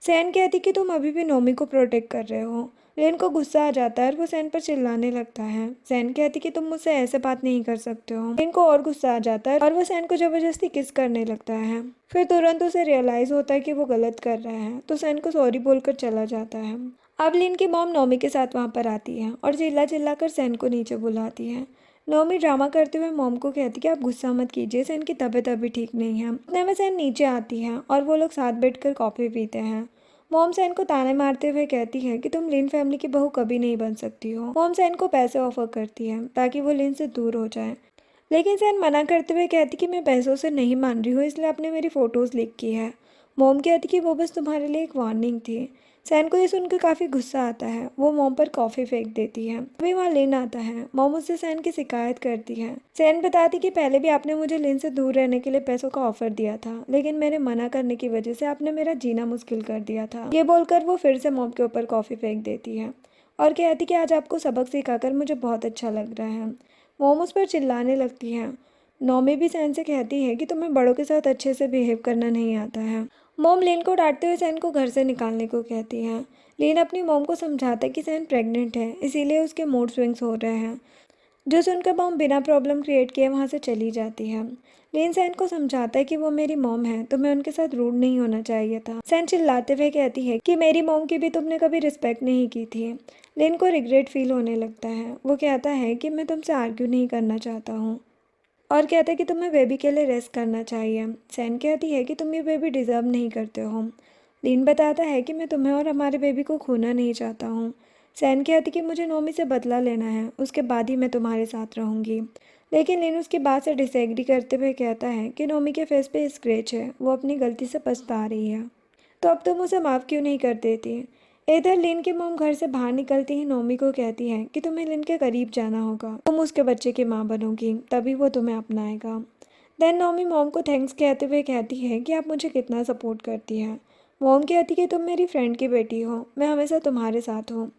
सैन कहती कि तुम अभी भी नोमी को प्रोटेक्ट कर रहे हो। लिन को गुस्सा आ जाता है और वो सैन पर चिल्लाने लगता है। सैन कहती कि तुम मुझसे ऐसे बात नहीं कर सकते हो। लिन को और गुस्सा आ जाता है और वो सैन को ज़बरदस्ती किस करने लगता है। फिर तुरंत उसे रियलाइज़ होता है कि वो गलत कर रहा है तो सैन को सॉरी बोलकर चला जाता है। अब लिन की मॉम नोमी के साथ वहाँ पर आती है और चिल्ला चिल्ला कर सैन को नीचे बुलाती है। नोमी ड्रामा करते हुए मॉम को कहती है कि आप गुस्सा मत कीजिए, सैन की तबीयत अभी ठीक नहीं है। उतने में सैन नीचे आती है और वो लोग साथ बैठकर कॉफ़ी पीते हैं। मॉम सैन को ताने मारते हुए कहती है कि तुम लिन फैमिली की बहू कभी नहीं बन सकती हो। मॉम सैन को पैसे ऑफर करती है ताकि वो लिन से दूर हो जाए, लेकिन सैन मना करते हुए कहती कि मैं पैसों से नहीं मान रही हूँ, इसलिए आपने मेरी फ़ोटोज़ लीक की है। मॉम कहती कि वो बस तुम्हारे लिए एक वार्निंग थी। सैन को ये सुनकर काफ़ी गुस्सा आता है। वो मॉम पर कॉफ़ी फेंक देती है। अभी वहाँ लिन आता है। मॉम उससे सैन की शिकायत करती है। सैन बताती कि पहले भी आपने मुझे लिन से दूर रहने के लिए पैसों का ऑफर दिया था, लेकिन मेरे मना करने की वजह से आपने मेरा जीना मुश्किल कर दिया था। ये बोलकर वो फिर से मॉम के ऊपर कॉफ़ी फेंक देती है और कहती कि आज आपको सबक सिखाकर मुझे बहुत अच्छा लग रहा है। मॉम उस पर चिल्लाने लगती है। नोमी भी सैन से कहती है कि तुम्हें बड़ों के साथ अच्छे से बिहेव करना नहीं आता है। मॉम लिन को डांटते हुए सैन को घर से निकालने को कहती है। लिन अपनी मॉम को समझाता है कि सैन प्रेग्नेंट है, इसीलिए उसके मूड स्विंग्स हो रहे हैं, जो सुनकर मॉम बिना प्रॉब्लम क्रिएट किए वहाँ से चली जाती है। लिन सैन को समझाता है कि वो मेरी मॉम है तो मैं उनके साथ रूड नहीं होना चाहिए था। सैन चिल्लाते हुए कहती है कि मेरी मॉम की भी तुमने कभी रिस्पेक्ट नहीं की थी। लिन को रिग्रेट फील होने लगता है। वो कहता है कि मैं तुमसे आर्ग्यू नहीं करना चाहता हूँ और कहता है कि तुम्हें बेबी के लिए रेस्ट करना चाहिए। सैन कहती है कि तुम ये बेबी डिज़र्व नहीं करते हो। लिन बताता है कि मैं तुम्हें और हमारे बेबी को खोना नहीं चाहता हूँ। सैन कहती कि मुझे नोमी से बदला लेना है, उसके बाद ही मैं तुम्हारे साथ रहूँगी। लेकिन लिन उसकी बात से डिसएग्री करते हुए कहता है कि नोमी के फेस पे स्क्रैच है, वो अपनी गलती से पछता रही है, तो अब तुम उसे माफ़ क्यों नहीं कर देती। इधर लिन की मॉम घर से बाहर निकलती ही नोमी को कहती है कि तुम्हें लिन के करीब जाना होगा, तुम उसके बच्चे की माँ बनोगी, तभी वो तुम्हें अपनाएगा। देन नोमी मॉम को थैंक्स कहते हुए कहती है कि आप मुझे कितना सपोर्ट करती हैं। मॉम कहती कि तुम मेरी फ्रेंड की बेटी हो, मैं हमेशा तुम्हारे साथ हूँ,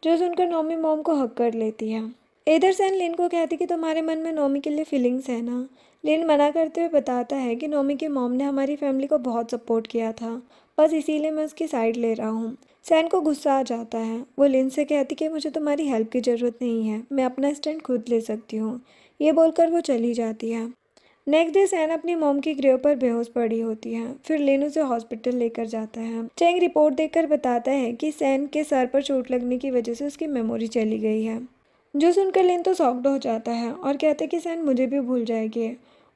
जो सुनकर नोमी मॉम को हक कर लेती है। इधर सैन लिन को कहती कि तुम्हारे मन में नोमी के लिए फीलिंग्स है ना। लिन मना करते हुए बताता है कि नोमी की मॉम ने हमारी फैमिली को बहुत सपोर्ट किया था, बस इसीलिए मैं उसकी साइड ले रहा हूँ। सैन को गुस्सा आ जाता है। वो लिन से कहती कि मुझे तुम्हारी हेल्प की ज़रूरत नहीं है, मैं अपना स्टैंड खुद ले सकती हूँ। ये बोलकर वो चली जाती है। नेक्स्ट डे सैन अपनी मॉम की ग्रेव पर बेहोश पड़ी होती है। फिर लिन उसे हॉस्पिटल लेकर जाता है। चैंग रिपोर्ट देखकर बताता है कि सैन के सर पर चोट लगने की वजह से उसकी मेमोरी चली गई है, जो सुनकर लिन तो शॉक्ड हो जाता है और कहते कि सैन मुझे भी भूल जाएगी।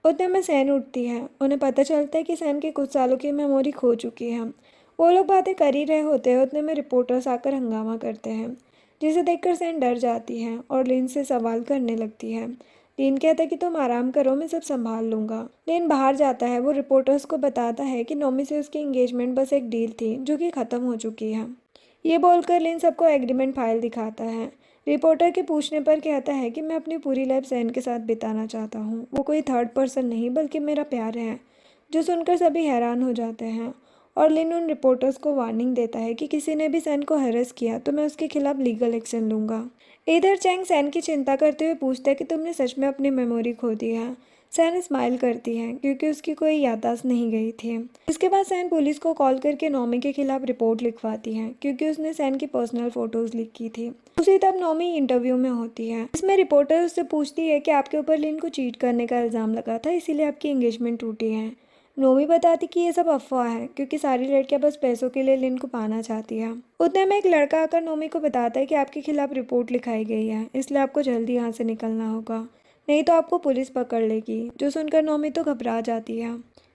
उतने में सैन उठती है। उन्हें पता चलता है कि सैन की कुछ सालों की मेमोरी खो चुकी है। वो लोग बातें कर ही रहे होते हैं, उतने में रिपोर्टर्स आकर हंगामा करते हैं, जिसे देखकर सैन डर जाती है और लिन से सवाल करने लगती है। लिन कहता है कि तुम आराम करो, मैं सब संभाल लूँगा। लिन बाहर जाता है। वो रिपोर्टर्स को बताता है कि नोमी से उसकी एंगेजमेंट बस एक डील थी, जो कि ख़त्म हो चुकी है। ये बोलकर लिन सबको एग्रीमेंट फाइल दिखाता है। रिपोर्टर के पूछने पर कहता है कि मैं अपनी पूरी लाइफ सैन के साथ बिताना चाहता हूँ, वो कोई थर्ड पर्सन नहीं बल्कि मेरा प्यार है, जो सुनकर सभी हैरान हो जाते हैं। और लिन उन रिपोर्टर्स को वार्निंग देता है कि किसी ने भी सैन को हैरेस किया तो मैं उसके खिलाफ लीगल एक्शन लूँगा। इधर चैंग सैन की चिंता करते हुए पूछता है कि तुमने सच में अपनी मेमोरी खो दी है। सैन स्माइल करती है क्योंकि उसकी कोई याददाश्त नहीं गई थी। इसके बाद सैन पुलिस को कॉल करके नोमी के खिलाफ रिपोर्ट लिखवाती है क्योंकि उसने सैन की पर्सनल फोटोज लीक की थी। उसी तब नोमी इंटरव्यू में होती है। इसमें रिपोर्टर उससे पूछती है कि आपके ऊपर लिन को चीट करने का इल्ज़ाम लगा था, इसीलिए आपकी एंगेजमेंट टूटी है। नोमी बताती कि ये सब अफवाह है क्योंकि सारी लड़कियां बस पैसों के लिए लिन को पाना चाहती है। उतने में एक लड़का आकर नोमी को बताता है कि आपके खिलाफ रिपोर्ट लिखाई गई है, इसलिए आपको जल्दी यहाँ से निकलना होगा, नहीं तो आपको पुलिस पकड़ लेगी। जो सुनकर नोमी तो घबरा जाती है।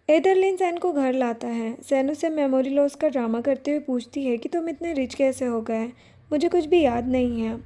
इधर लिन सैन को घर लाता है। सैन उससे मेमोरी लॉस का ड्रामा करते हुए पूछती है कि तुम इतने रिच कैसे हो गए, मुझे कुछ भी याद नहीं है।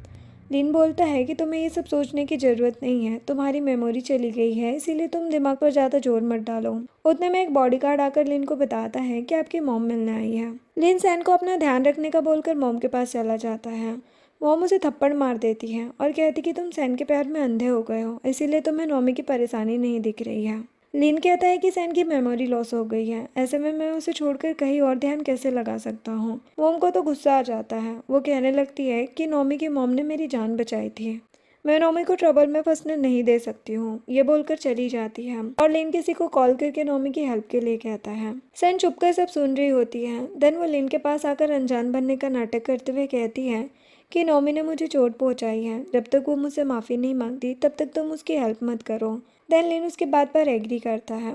लिन बोलता है कि तुम्हें ये सब सोचने की ज़रूरत नहीं है, तुम्हारी मेमोरी चली गई है, इसीलिए तुम दिमाग पर ज़्यादा जोर मत डालो। उतने में एक बॉडीगार्ड आकर लिन को बताता है कि आपकी मॉम मिलने आई है। लिन सैन को अपना ध्यान रखने का बोलकर मॉम के पास चला जाता है। मॉम उसे थप्पड़ मार देती है और कहती कि तुम सैन के प्यार में अंधे हो गए हो, इसीलिए तुम्हें नोमी की परेशानी नहीं दिख रही है। लिन कहता है कि सैन की मेमोरी लॉस हो गई है, ऐसे में मैं उसे छोड़कर कहीं और ध्यान कैसे लगा सकता हूँ। मॉम को तो गुस्सा आ जाता है। वो कहने लगती है कि नोमी की मॉम ने मेरी जान बचाई थी, मैं नोमी को ट्रबल में फंसने नहीं दे सकती हूँ। ये बोलकर चली जाती है और लिन किसी को कॉल करके नोमी की हेल्प के लिए कहता है। सैन चुपकर सब सुन रही होती है। देन वो लिन के पास आकर अनजान बनने का नाटक करते हुए कहती है कि नोमी ने मुझे चोट पहुंचाई है, जब तक वो मुझसे माफ़ी नहीं मांगती तब तक तुम उसकी हेल्प मत करो। देन लिन उसकी बात पर एग्री करता है।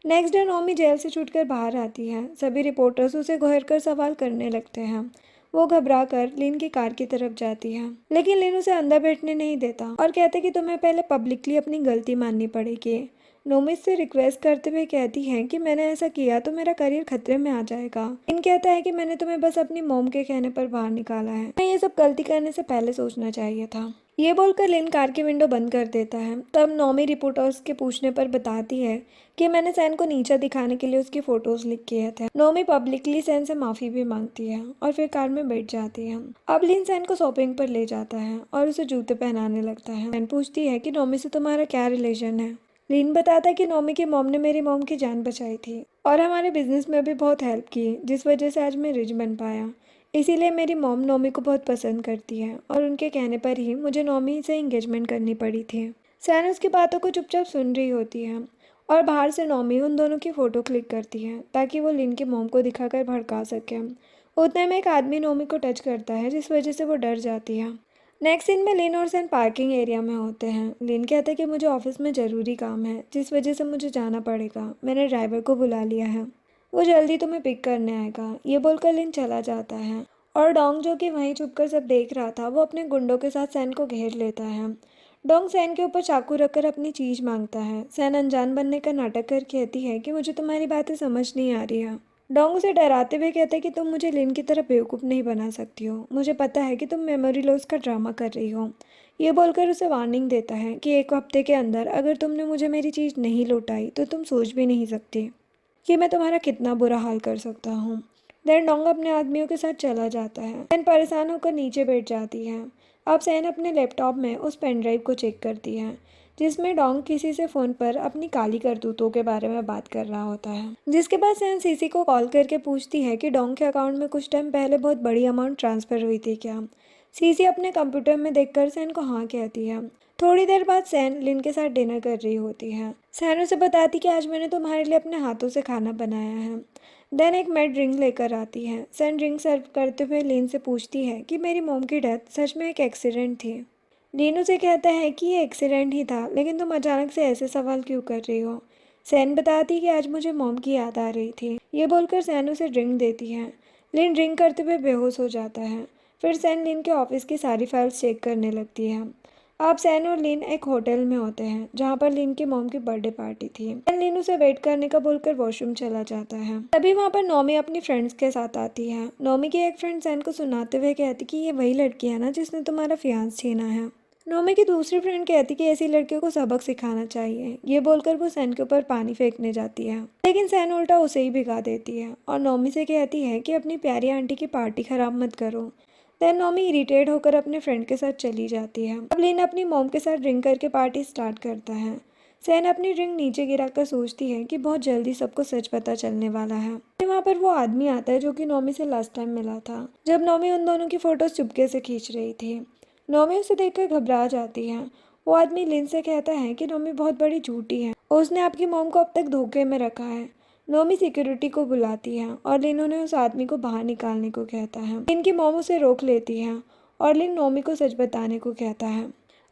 नेक्स्ट डे नोमी जेल से छूटकर बाहर आती है। सभी रिपोर्टर्स उसे घेर कर सवाल करने लगते हैं। वो घबरा कर लिन की कार की तरफ जाती है, लेकिन लिन उसे अंदर बैठने नहीं देता और कहता है कि तुम्हें पहले पब्लिकली अपनी गलती माननी पड़ेगी। नोमी से रिक्वेस्ट करते हुए कहती है कि मैंने ऐसा किया तो मेरा करियर खतरे में आ जाएगा। लिन कहता है कि मैंने तुम्हें बस अपनी मॉम के कहने पर बाहर निकाला है, मैं ये सब गलती करने से पहले सोचना चाहिए था। ये बोलकर लिन कार की विंडो बंद कर देता है। तब नोमी रिपोर्टर्स के पूछने पर बताती है कि मैंने सैन को नीचा दिखाने के लिए उसकी फोटोज लिख किए थे। नोमी पब्लिकली सैन से माफी भी मांगती है और फिर कार में बैठ जाती है। अब लिन सैन को शॉपिंग पर ले जाता है और उसे जूते पहनाने लगता है। सैन पूछती है कि नोमी से तुम्हारा क्या रिलेशन है। लिन बताता है कि नोमी की मॉम ने मेरी मॉम की जान बचाई थी और हमारे बिजनेस में भी बहुत हेल्प की, जिस वजह से आज मैं रिच बन पाया। इसीलिए मेरी मॉम नोमी को बहुत पसंद करती है और उनके कहने पर ही मुझे नोमी से एंगेजमेंट करनी पड़ी थी। सैन उसकी बातों को चुपचाप सुन रही होती है और बाहर से नोमी उन दोनों की फ़ोटो क्लिक करती है ताकि वो लिन की मॉम को दिखाकर भड़का सके। उतने में एक आदमी नोमी को टच करता है, जिस वजह से वो डर जाती है। नेक्स्ट सीन में लिन और सैन पार्किंग एरिया में होते हैं। लिन कहता है कि मुझे ऑफिस में ज़रूरी काम है, जिस वजह से मुझे जाना पड़ेगा। मैंने ड्राइवर को बुला लिया है, वो जल्दी तुम्हें पिक करने आएगा। ये बोलकर लिन चला जाता है और डोंग, जो कि वहीं छुपकर सब देख रहा था, वो अपने गुंडों के साथ सैन को घेर लेता है। डोंग सैन के ऊपर चाकू रखकर अपनी चीज़ मांगता है। सैन अनजान बनने का नाटक कर कहती है कि मुझे तुम्हारी बातें समझ नहीं आ रही है। डोंग उसे डराते हुए कहता है कि तुम मुझे लिन की तरह बेवकूफ़ नहीं बना सकती हो। मुझे पता है कि तुम मेमोरी लॉस का ड्रामा कर रही हो। ये बोलकर उसे वार्निंग देता है कि 1 हफ्ते के अंदर अगर तुमने मुझे मेरी चीज़ नहीं लौटाई तो तुम सोच भी नहीं सकती कि मैं तुम्हारा कितना बुरा हाल कर सकता हूँ। देन डोंग अपने आदमियों के साथ चला जाता है। सैन परेशान होकर नीचे बैठ जाती है। अब सैन अपने लैपटॉप में उस पेन ड्राइव को चेक करती है जिसमें डोंग किसी से फ़ोन पर अपनी काली करतूतों के बारे में बात कर रहा होता है। जिसके बाद सैन सीसी को कॉल करके पूछती है कि डोंग के अकाउंट में कुछ टाइम पहले बहुत बड़ी अमाउंट ट्रांसफ़र हुई थी क्या। सीसी अपने कंप्यूटर में देखकर सैन को हाँ कहती है। थोड़ी देर बाद सैन लिन के साथ डिनर कर रही होती है। सैन उसे बताती कि आज मैंने तुम्हारे लिए अपने हाथों से खाना बनाया है। देन एक मेड ड्रिंक लेकर आती है। सैन ड्रिंक सर्व करते हुए लिन से पूछती है कि मेरी मॉम की डेथ सच में एक एक्सीडेंट थी। लिन उसे कहता है कि ये एक्सीडेंट ही था, लेकिन तुम अचानक से ऐसे सवाल क्यों कर रही हो। सैन बताती कि आज मुझे मॉम की याद आ रही थी। ये बोलकर सैन उसे ड्रिंक देती है। लिन ड्रिंक करते हुए बेहोश हो जाता है। फिर सैन लिन के ऑफिस की सारी फाइल्स चेक करने लगती है। अब सैन और लिन एक होटल में होते हैं जहाँ पर लिन की मॉम की बर्थडे पार्टी थी। लिन उसे वेट करने का बोलकर वॉशरूम चला जाता है। तभी वहाँ पर नोमी अपनी फ्रेंड्स के साथ आती है। नोमी की एक फ्रेंड सैन को सुनाते हुए कहती कि ये वही लड़की है ना जिसने तुम्हारा फियांस छीना है। नोमी की दूसरी फ्रेंड कहती कि ऐसी लड़कियों को सबक सिखाना चाहिए। ये बोलकर वो सैन के ऊपर पानी फेंकने जाती है, लेकिन सैन उल्टा उसे ही भिगा देती है और नोमी से कहती है कि अपनी प्यारी आंटी की पार्टी खराब मत करो। देन नोमी इरिटेट होकर अपने फ्रेंड के साथ चली जाती है। अब लिन अपनी मॉम के साथ ड्रिंक करके पार्टी स्टार्ट करता है। सैन अपनी ड्रिंक नीचे गिराकर सोचती है कि बहुत जल्दी सबको सच पता चलने वाला है। वहाँ पर वो आदमी आता है जो कि नोमी से लास्ट टाइम मिला था, जब नोमी उन दोनों की फोटोज चुपके से खींच रही थी। नोमी उसे देखकर घबरा जाती है। वो आदमी लिन से कहता है कि नोमी बहुत बड़ी झूठी है और उसने आपकी मॉम को अब तक धोखे में रखा है। नोमी सिक्योरिटी को बुलाती है और लिन उन्हें उस आदमी को बाहर निकालने को कहता है। लिन की मॉम उसे रोक लेती है और लिन नोमी को सच बताने को कहता है।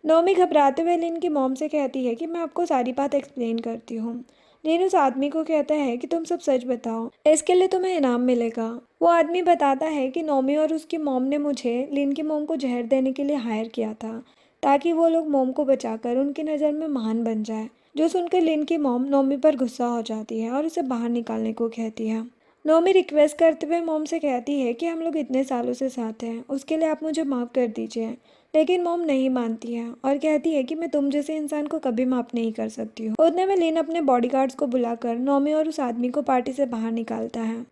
नोमी घबराते हुए लिन की मॉम से कहती है कि मैं आपको सारी बात एक्सप्लेन करती हूँ। लिन उस आदमी को कहता है कि तुम सब सच बताओ, इसके लिए तुम्हें इनाम मिलेगा। वो आदमी बताता है कि नोमी और उसकी मॉम ने मुझे लिन की मॉम को जहर देने के लिए हायर किया था ताकि वो लोग मॉम को बचाकर उनकी नज़र में महान बन जाए। जो सुनकर लिन की मॉम नोमी पर गुस्सा हो जाती है और उसे बाहर निकालने को कहती है। नोमी रिक्वेस्ट करते हुए मॉम से कहती है कि हम लोग इतने सालों से साथ हैं, उसके लिए आप मुझे माफ़ कर दीजिए। लेकिन मॉम नहीं मानती है और कहती है कि मैं तुम जैसे इंसान को कभी माफ़ नहीं कर सकती हूँ। उतने में लिन अपने बॉडीगार्ड्स को बुलाकर नोमी और उस आदमी को पार्टी से बाहर निकालता है।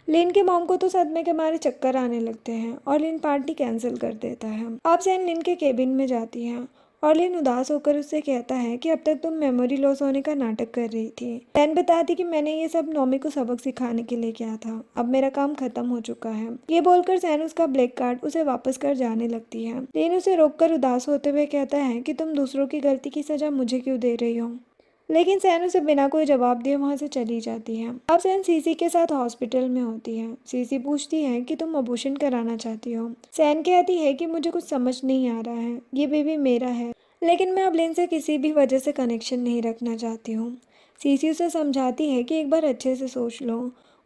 लिन के मॉम को तो सदमे के मारे चक्कर आने लगते हैं और लिन पार्टी कैंसिल कर देता है। अब सैन लिन के केबिन में जाती है और लिन उदास होकर उससे कहता है कि अब तक तुम मेमोरी लॉस होने का नाटक कर रही थी। सैन बताती कि मैंने ये सब नोमी को सबक सिखाने के लिए किया था, अब मेरा काम खत्म हो चुका है। ये बोलकर सैन उसका ब्लैक कार्ड उसे वापस कर जाने लगती है। लिन उसे रोककर उदास होते हुए कहता है कि तुम दूसरों की गलती की सजा मुझे क्यों दे रही हो। लेकिन सैन उसे बिना कोई जवाब दिए वहाँ से चली जाती है। अब सैन सीसी के साथ हॉस्पिटल में होती है। सीसी पूछती है कि तुम अबॉर्शन कराना चाहती हो। सैन कहती है कि मुझे कुछ समझ नहीं आ रहा है, ये बेबी मेरा है, लेकिन मैं अब लिन से किसी भी वजह से कनेक्शन नहीं रखना चाहती हूँ। सीसी उसे समझाती है कि एक बार अच्छे से सोच लो।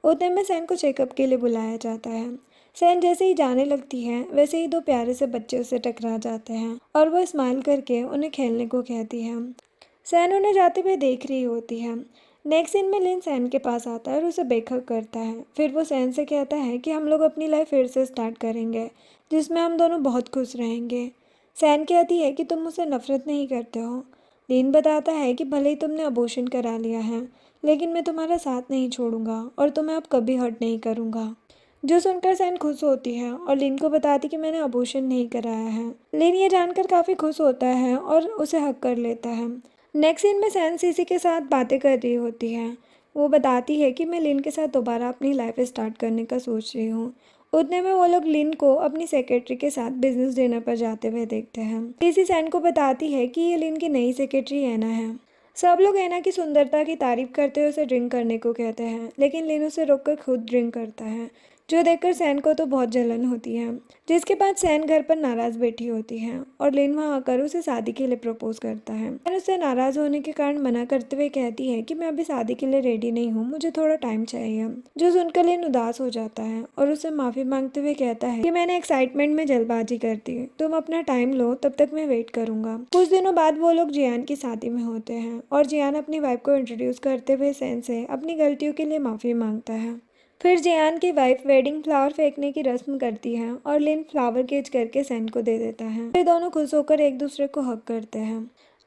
उतने में सैन को चेकअप के लिए बुलाया जाता है। सैन जैसे ही जाने लगती है वैसे ही दो प्यारे से बच्चे उससे टकरा जाते हैं और वो स्माइल करके उन्हें खेलने को कहती है। सैन उन्हें जाते हुए देख रही होती है। नेक्स्ट सीन में लिन सैन के पास आता है और उसे बेखबर करता है। फिर वो सैन से कहता है कि हम लोग अपनी लाइफ फिर से स्टार्ट करेंगे जिसमें हम दोनों बहुत खुश रहेंगे। सैन कहती है कि तुम मुझसे नफरत नहीं करते हो। लिन बताता है कि भले ही तुमने अबॉर्शन करा लिया है लेकिन मैं तुम्हारा साथ नहीं छोड़ूंगा और तुम्हें अब कभी हर्ट नहीं करूंगा। जो सुनकर सैन खुश होती है और लिन को बताती कि मैंने अबॉर्शन नहीं कराया है। लिन ये जानकर काफ़ी खुश होता है और उसे हक कर लेता है। नेक्स्ट सीन में सैन सीसी के साथ बातें कर रही होती है। वो बताती है कि मैं लिन के साथ दोबारा अपनी लाइफ स्टार्ट करने का सोच रही हूँ। उतने में वो लोग लिन को अपनी सेक्रेटरी के साथ बिजनेस डिनर पर जाते हुए देखते हैं। सीसी सैन को बताती है कि ये लिन की नई सेक्रेटरी एना है। सब लोग एना की सुंदरता की तारीफ करते हुए उसे ड्रिंक करने को कहते हैं लेकिन लिन उसे रोककर खुद ड्रिंक करता है जो देखकर सैन को तो बहुत जलन होती है। जिसके बाद सैन घर पर नाराज बैठी होती है और लिन वहां आकर उसे शादी के लिए प्रपोज करता है। सैन उससे नाराज होने के कारण मना करते हुए कहती है कि मैं अभी शादी के लिए रेडी नहीं हूँ, मुझे थोड़ा टाइम चाहिए। जो सुनकर लिन उदास हो जाता है और उससे माफी मांगते हुए कहता है कि मैंने एक्साइटमेंट में जल्दबाजी कर दी, तुम अपना टाइम लो, तब तक मैं वेट करूंगा। कुछ दिनों बाद वो लोग जियान की शादी में होते हैं और जियान अपनी वाइफ को इंट्रोड्यूस करते हुए सैन से अपनी गलतियों के लिए माफी मांगता है। फिर जियान की वाइफ वेडिंग फ्लावर फेंकने की रस्म करती है और लिन फ्लावर केज करके सैन को दे देता है। फिर दोनों खुश होकर एक दूसरे को हक करते हैं।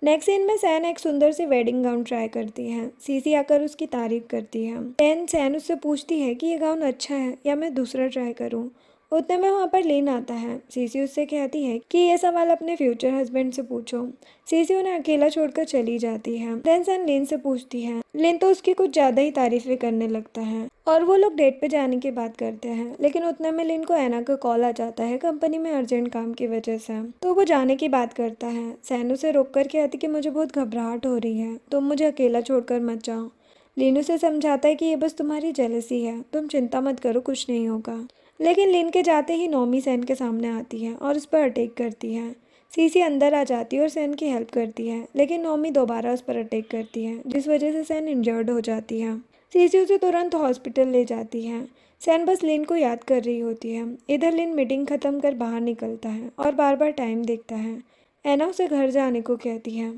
नेक्स्ट सीन में सैन एक सुंदर सी वेडिंग गाउन ट्राई करती है। सीसी आकर उसकी तारीफ करती है। सैन उससे पूछती है कि ये गाउन अच्छा है या मैं दूसरा ट्राई करूं। उतने में वहाँ पर लिन आता है। सीसी उससे कहती है कि ये सवाल अपने फ्यूचर हस्बैंड से पूछो। सीसी उन्हें अकेला छोड़कर चली जाती है। देन सैन लिन से पूछती है। लिन तो उसकी कुछ ज़्यादा ही तारीफें करने लगता है और वो लोग डेट पे जाने की बात करते हैं। लेकिन उतने में लिन को एना का कॉल आ जाता है कंपनी में अर्जेंट काम की वजह से, तो वो जाने की बात करता है। सैन उसे रोक कर कहती कि मुझे बहुत घबराहट हो रही है, तुम मुझे अकेला छोड़कर मत जाओ। लिन उसे समझाता है कि ये बस तुम्हारी जेलसी है, तुम चिंता मत करो, कुछ नहीं होगा। लेकिन लिन के जाते ही नोमी सैन के सामने आती है और उस पर अटैक करती है। सीसी अंदर आ जाती है और सैन की हेल्प करती है लेकिन नोमी दोबारा उस पर अटैक करती है जिस वजह से सैन इंजर्ड हो जाती है। सीसी उसे तुरंत हॉस्पिटल ले जाती है। सैन बस लिन को याद कर रही होती है। इधर लिन मीटिंग खत्म कर बाहर निकलता है और बार बार टाइम देखता है। एना उसे घर जाने को कहती है।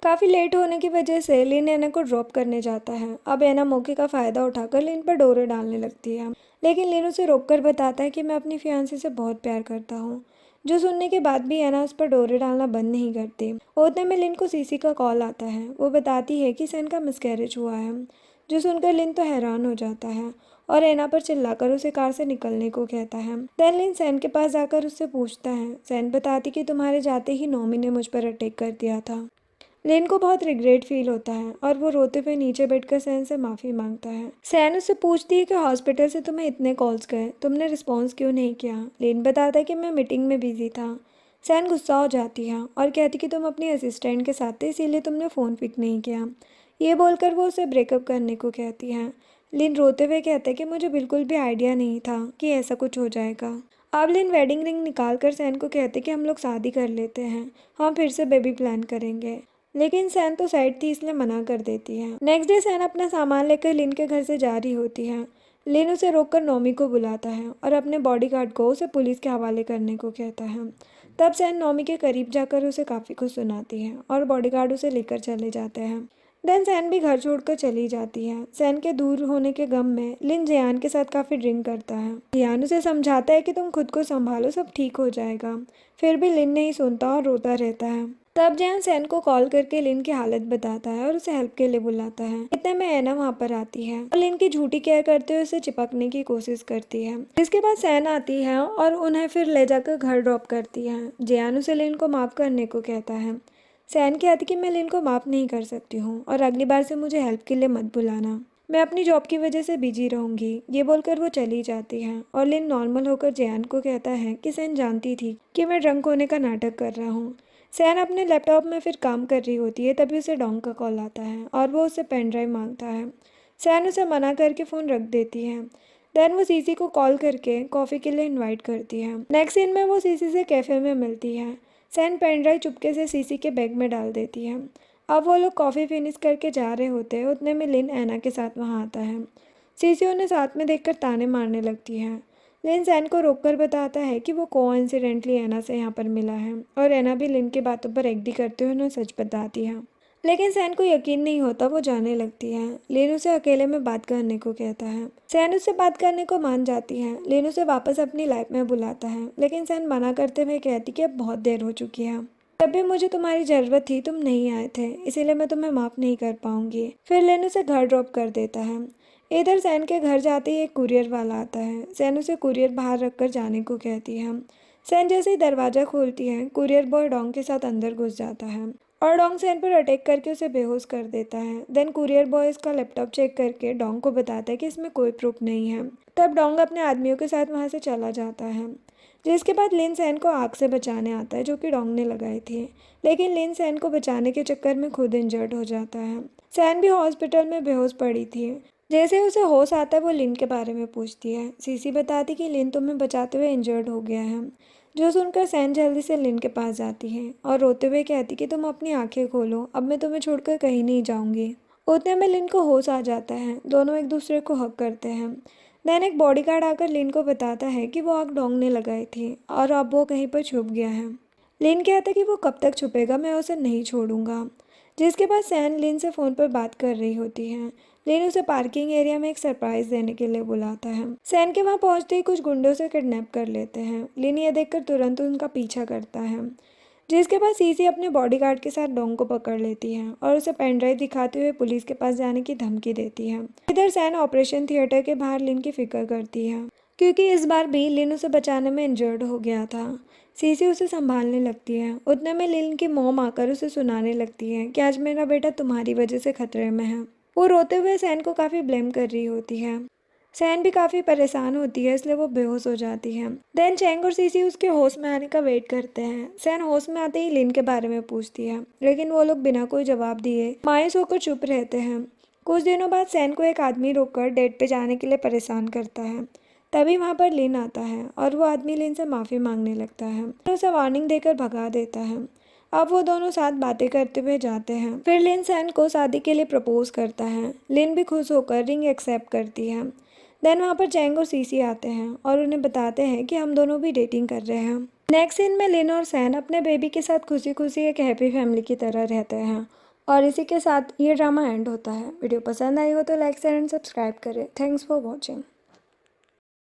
काफ़ी लेट होने की वजह से लिन एना को ड्रॉप करने जाता है। अब एना मौके का फ़ायदा उठाकर लिन पर डोरे डालने लगती है लेकिन लिन उसे रोककर बताता है कि मैं अपनी फियांसी से बहुत प्यार करता हूँ। जो सुनने के बाद भी एना उस पर डोरे डालना बंद नहीं करती। उतने में लिन को सीसी का कॉल आता है। वो बताती है कि सैन का मिसकैरेज हुआ है। जो सुनकर लिन तो हैरान हो जाता है और एना पर चिल्लाकर उसे कार से निकलने को कहता है। देन लिन सैन के पास जाकर उससे पूछता है। सैन बताती कि तुम्हारे जाते ही नोमी ने मुझ पर अटैक कर दिया था। लिन को बहुत रिग्रेट फील होता है और वो रोते हुए नीचे बैठकर सैन से माफ़ी मांगता है। सैन उससे पूछती है कि हॉस्पिटल से तुम्हें इतने कॉल्स गए, तुमने रिस्पॉन्स क्यों नहीं किया। लिन बताता है कि मैं मीटिंग में बिजी था। सैन गुस्सा हो जाती है और कहती कि तुम अपनी असिस्टेंट के साथ थे इसीलिए तुमने फ़ोन पिक नहीं किया। ये बोलकर वो उसे ब्रेकअप करने को कहती है। लिन रोते हुए कहते हैं कि मुझे बिल्कुल भी आइडिया नहीं था कि ऐसा कुछ हो जाएगा। अब लिन वेडिंग रिंग निकाल कर सैन को कहते कि हम लोग शादी कर लेते हैं, हम फिर से बेबी प्लान करेंगे। लेकिन सैन तो साइड थी इसलिए मना कर देती है। नेक्स्ट डे सैन अपना सामान लेकर लिन के घर से जा रही होती है। लिन उसे रोककर नोमी को बुलाता है और अपने बॉडीगार्ड को उसे पुलिस के हवाले करने को कहता है। तब सैन नोमी के करीब जाकर उसे काफ़ी कुछ सुनाती है और बॉडीगार्ड उसे लेकर चले जाते हैं। देन सैन भी घर छोड़कर चली जाती है। सैन के दूर होने के गम में लिन जियान के साथ काफ़ी ड्रिंक करता है। जियान उसे समझाता है कि तुम खुद को संभालो, सब ठीक हो जाएगा। फिर भी लिन नहीं सुनता और रोता रहता है। तब जियान सैन को कॉल करके लिन की हालत बताता है और उसे हेल्प के लिए बुलाता है। इतने में एना वहाँ पर आती है और लिन की झूठी केयर करते हुए उसे चिपकने की कोशिश करती है। इसके बाद सैन आती है और उन्हें फिर ले जाकर घर ड्रॉप करती है। जियान उसे लिन को माफ़ करने को कहता है। सैन कहती कि मैं लिन को माफ़ नहीं कर सकती हूँ और अगली बार से मुझे हेल्प के लिए मत बुलाना, मैं अपनी जॉब की वजह से बिजी रहूंगी। ये बोलकर वो चली जाती है और लिन नॉर्मल होकर जियान को कहता है कि सैन जानती थी कि मैं ड्रंक होने का नाटक कर रहा हूँ। सैन अपने लैपटॉप में फिर काम कर रही होती है, तभी उसे डोंग का कॉल आता है और वो उससे पेन ड्राइव मांगता है। सैन उसे मना करके फ़ोन रख देती है। देन वो सीसी को कॉल करके कॉफ़ी के लिए इनवाइट करती है। नेक्स्ट सीन में वो सीसी से कैफ़े में मिलती है। सैन पेन ड्राइव चुपके से सीसी के बैग में डाल देती है। अब वो लोग कॉफ़ी फिनिश करके जा रहे होते हैं। उतने में लिन एना के साथ वहाँ आता है। सीसी उन्हें साथ में देखकर ताने मारने लगती है। लिन सैन को रोककर बताता है कि वो कोइंसिडेंटली एना से यहाँ पर मिला है और एना भी लिन की बातों पर एग्री करते हुए उन्हें सच बताती है। लेकिन सैन को यकीन नहीं होता, वो जाने लगती है। लिन उसे अकेले में बात करने को कहता है। सैन उससे बात करने को मान जाती है। लिन उसे वापस अपनी लाइफ में बुलाता है, लेकिन सैन मना करते हुए कहती कि अब बहुत देर हो चुकी है। जब भी मुझे तुम्हारी ज़रूरत थी तुम नहीं आए थे, इसीलिए मैं तुम्हें माफ़ नहीं कर पाऊंगी। फिर लिन उसे घर ड्रॉप कर देता है। इधर सैन के घर जाते ही एक कुरियर वाला आता है। सैन उसे कुरियर बाहर रखकर जाने को कहती है। सैन जैसे ही दरवाज़ा खोलती है, कुरियर बॉय डोंग के साथ अंदर घुस जाता है और डोंग सैन पर अटैक करके उसे बेहोश कर देता है। देन कुरियर बॉय इसका लैपटॉप चेक करके डोंग को बताता है कि इसमें कोई प्रूफ नहीं है। तब डोंग अपने आदमियों के साथ वहाँ से चला जाता है, जिसके बाद लिन सैन को आग से बचाने आता है जो कि डोंग ने लगाई थी। लेकिन लिन सैन को बचाने के चक्कर में खुद इंजर्ड हो जाता है। सैन भी हॉस्पिटल में बेहोश पड़ी थी। जैसे उसे होश आता है वो लिन के बारे में पूछती है। सीसी बताती कि लिन तुम्हें बचाते हुए इंजर्ड हो गया है, जो सुनकर सैन जल्दी से लिन के पास जाती है और रोते हुए कहती कि तुम अपनी आंखें खोलो, अब मैं तुम्हें छोड़कर कहीं नहीं जाऊंगी। उतने में लिन को होश आ जाता है। दोनों एक दूसरे को हक करते हैं। देन एक बॉडीगार्ड आकर लिन को बताता है कि वो आग डोंग ने लगाई थी और अब वो कहीं पर छुप गया है। लिन कहता है कि वो कब तक छुपेगा, मैं उसे नहीं छोड़ूंगा। जिसके बाद सैन लिन से फ़ोन पर बात कर रही होती है। लिन उसे पार्किंग एरिया में एक सरप्राइज देने के लिए बुलाता है। सैन के वहाँ पहुँचते ही कुछ गुंडों से किडनैप कर लेते हैं। लिन ये देखकर तुरंत उनका पीछा करता है। जिसके बाद सीसी अपने बॉडीगार्ड के साथ डोंग को पकड़ लेती है और उसे पेन ड्राइव दिखाते हुए पुलिस के पास जाने की धमकी देती है। इधर सैन ऑपरेशन थिएटर के बाहर लिन की फिक्र करती है, क्योंकि इस बार भी लिन उसे बचाने में इंजर्ड हो गया था। सीसी उसे संभालने लगती है। उतने में लिन की मॉम आकर उसे सुनाने लगती है कि आज मेरा बेटा तुम्हारी वजह से खतरे में है। वो रोते हुए सैन को काफ़ी ब्लेम कर रही होती है। सैन भी काफ़ी परेशान होती है, इसलिए वो बेहोश हो जाती है। देन चैंग और सीसी उसके होश में आने का वेट करते हैं। सैन होश में आते ही लिन के बारे में पूछती है, लेकिन वो लोग बिना कोई जवाब दिए मायूस होकर चुप रहते हैं। कुछ दिनों बाद सैन को एक आदमी रोककर डेट पे जाने के लिए परेशान करता है। तभी वहाँ पर लिन आता है और वो आदमी लिन से माफ़ी मांगने लगता है। उसे वार्निंग देकर भगा देता है। अब वो दोनों साथ बातें करते हुए जाते हैं। फिर लिन सैन को शादी के लिए प्रपोज करता है। लिन भी खुश होकर रिंग एक्सेप्ट करती है। देन वहाँ पर चैंग और सीसी आते हैं और उन्हें बताते हैं कि हम दोनों भी डेटिंग कर रहे हैं। नेक्स्ट सीन में लिन और सैन अपने बेबी के साथ खुशी खुशी एक हैप्पी फैमिली की तरह रहते हैं। और इसी के साथ ये ड्रामा एंड होता है। वीडियो पसंद आई हो तो लाइक शेयर एंड सब्सक्राइब करें। Thanks for watching.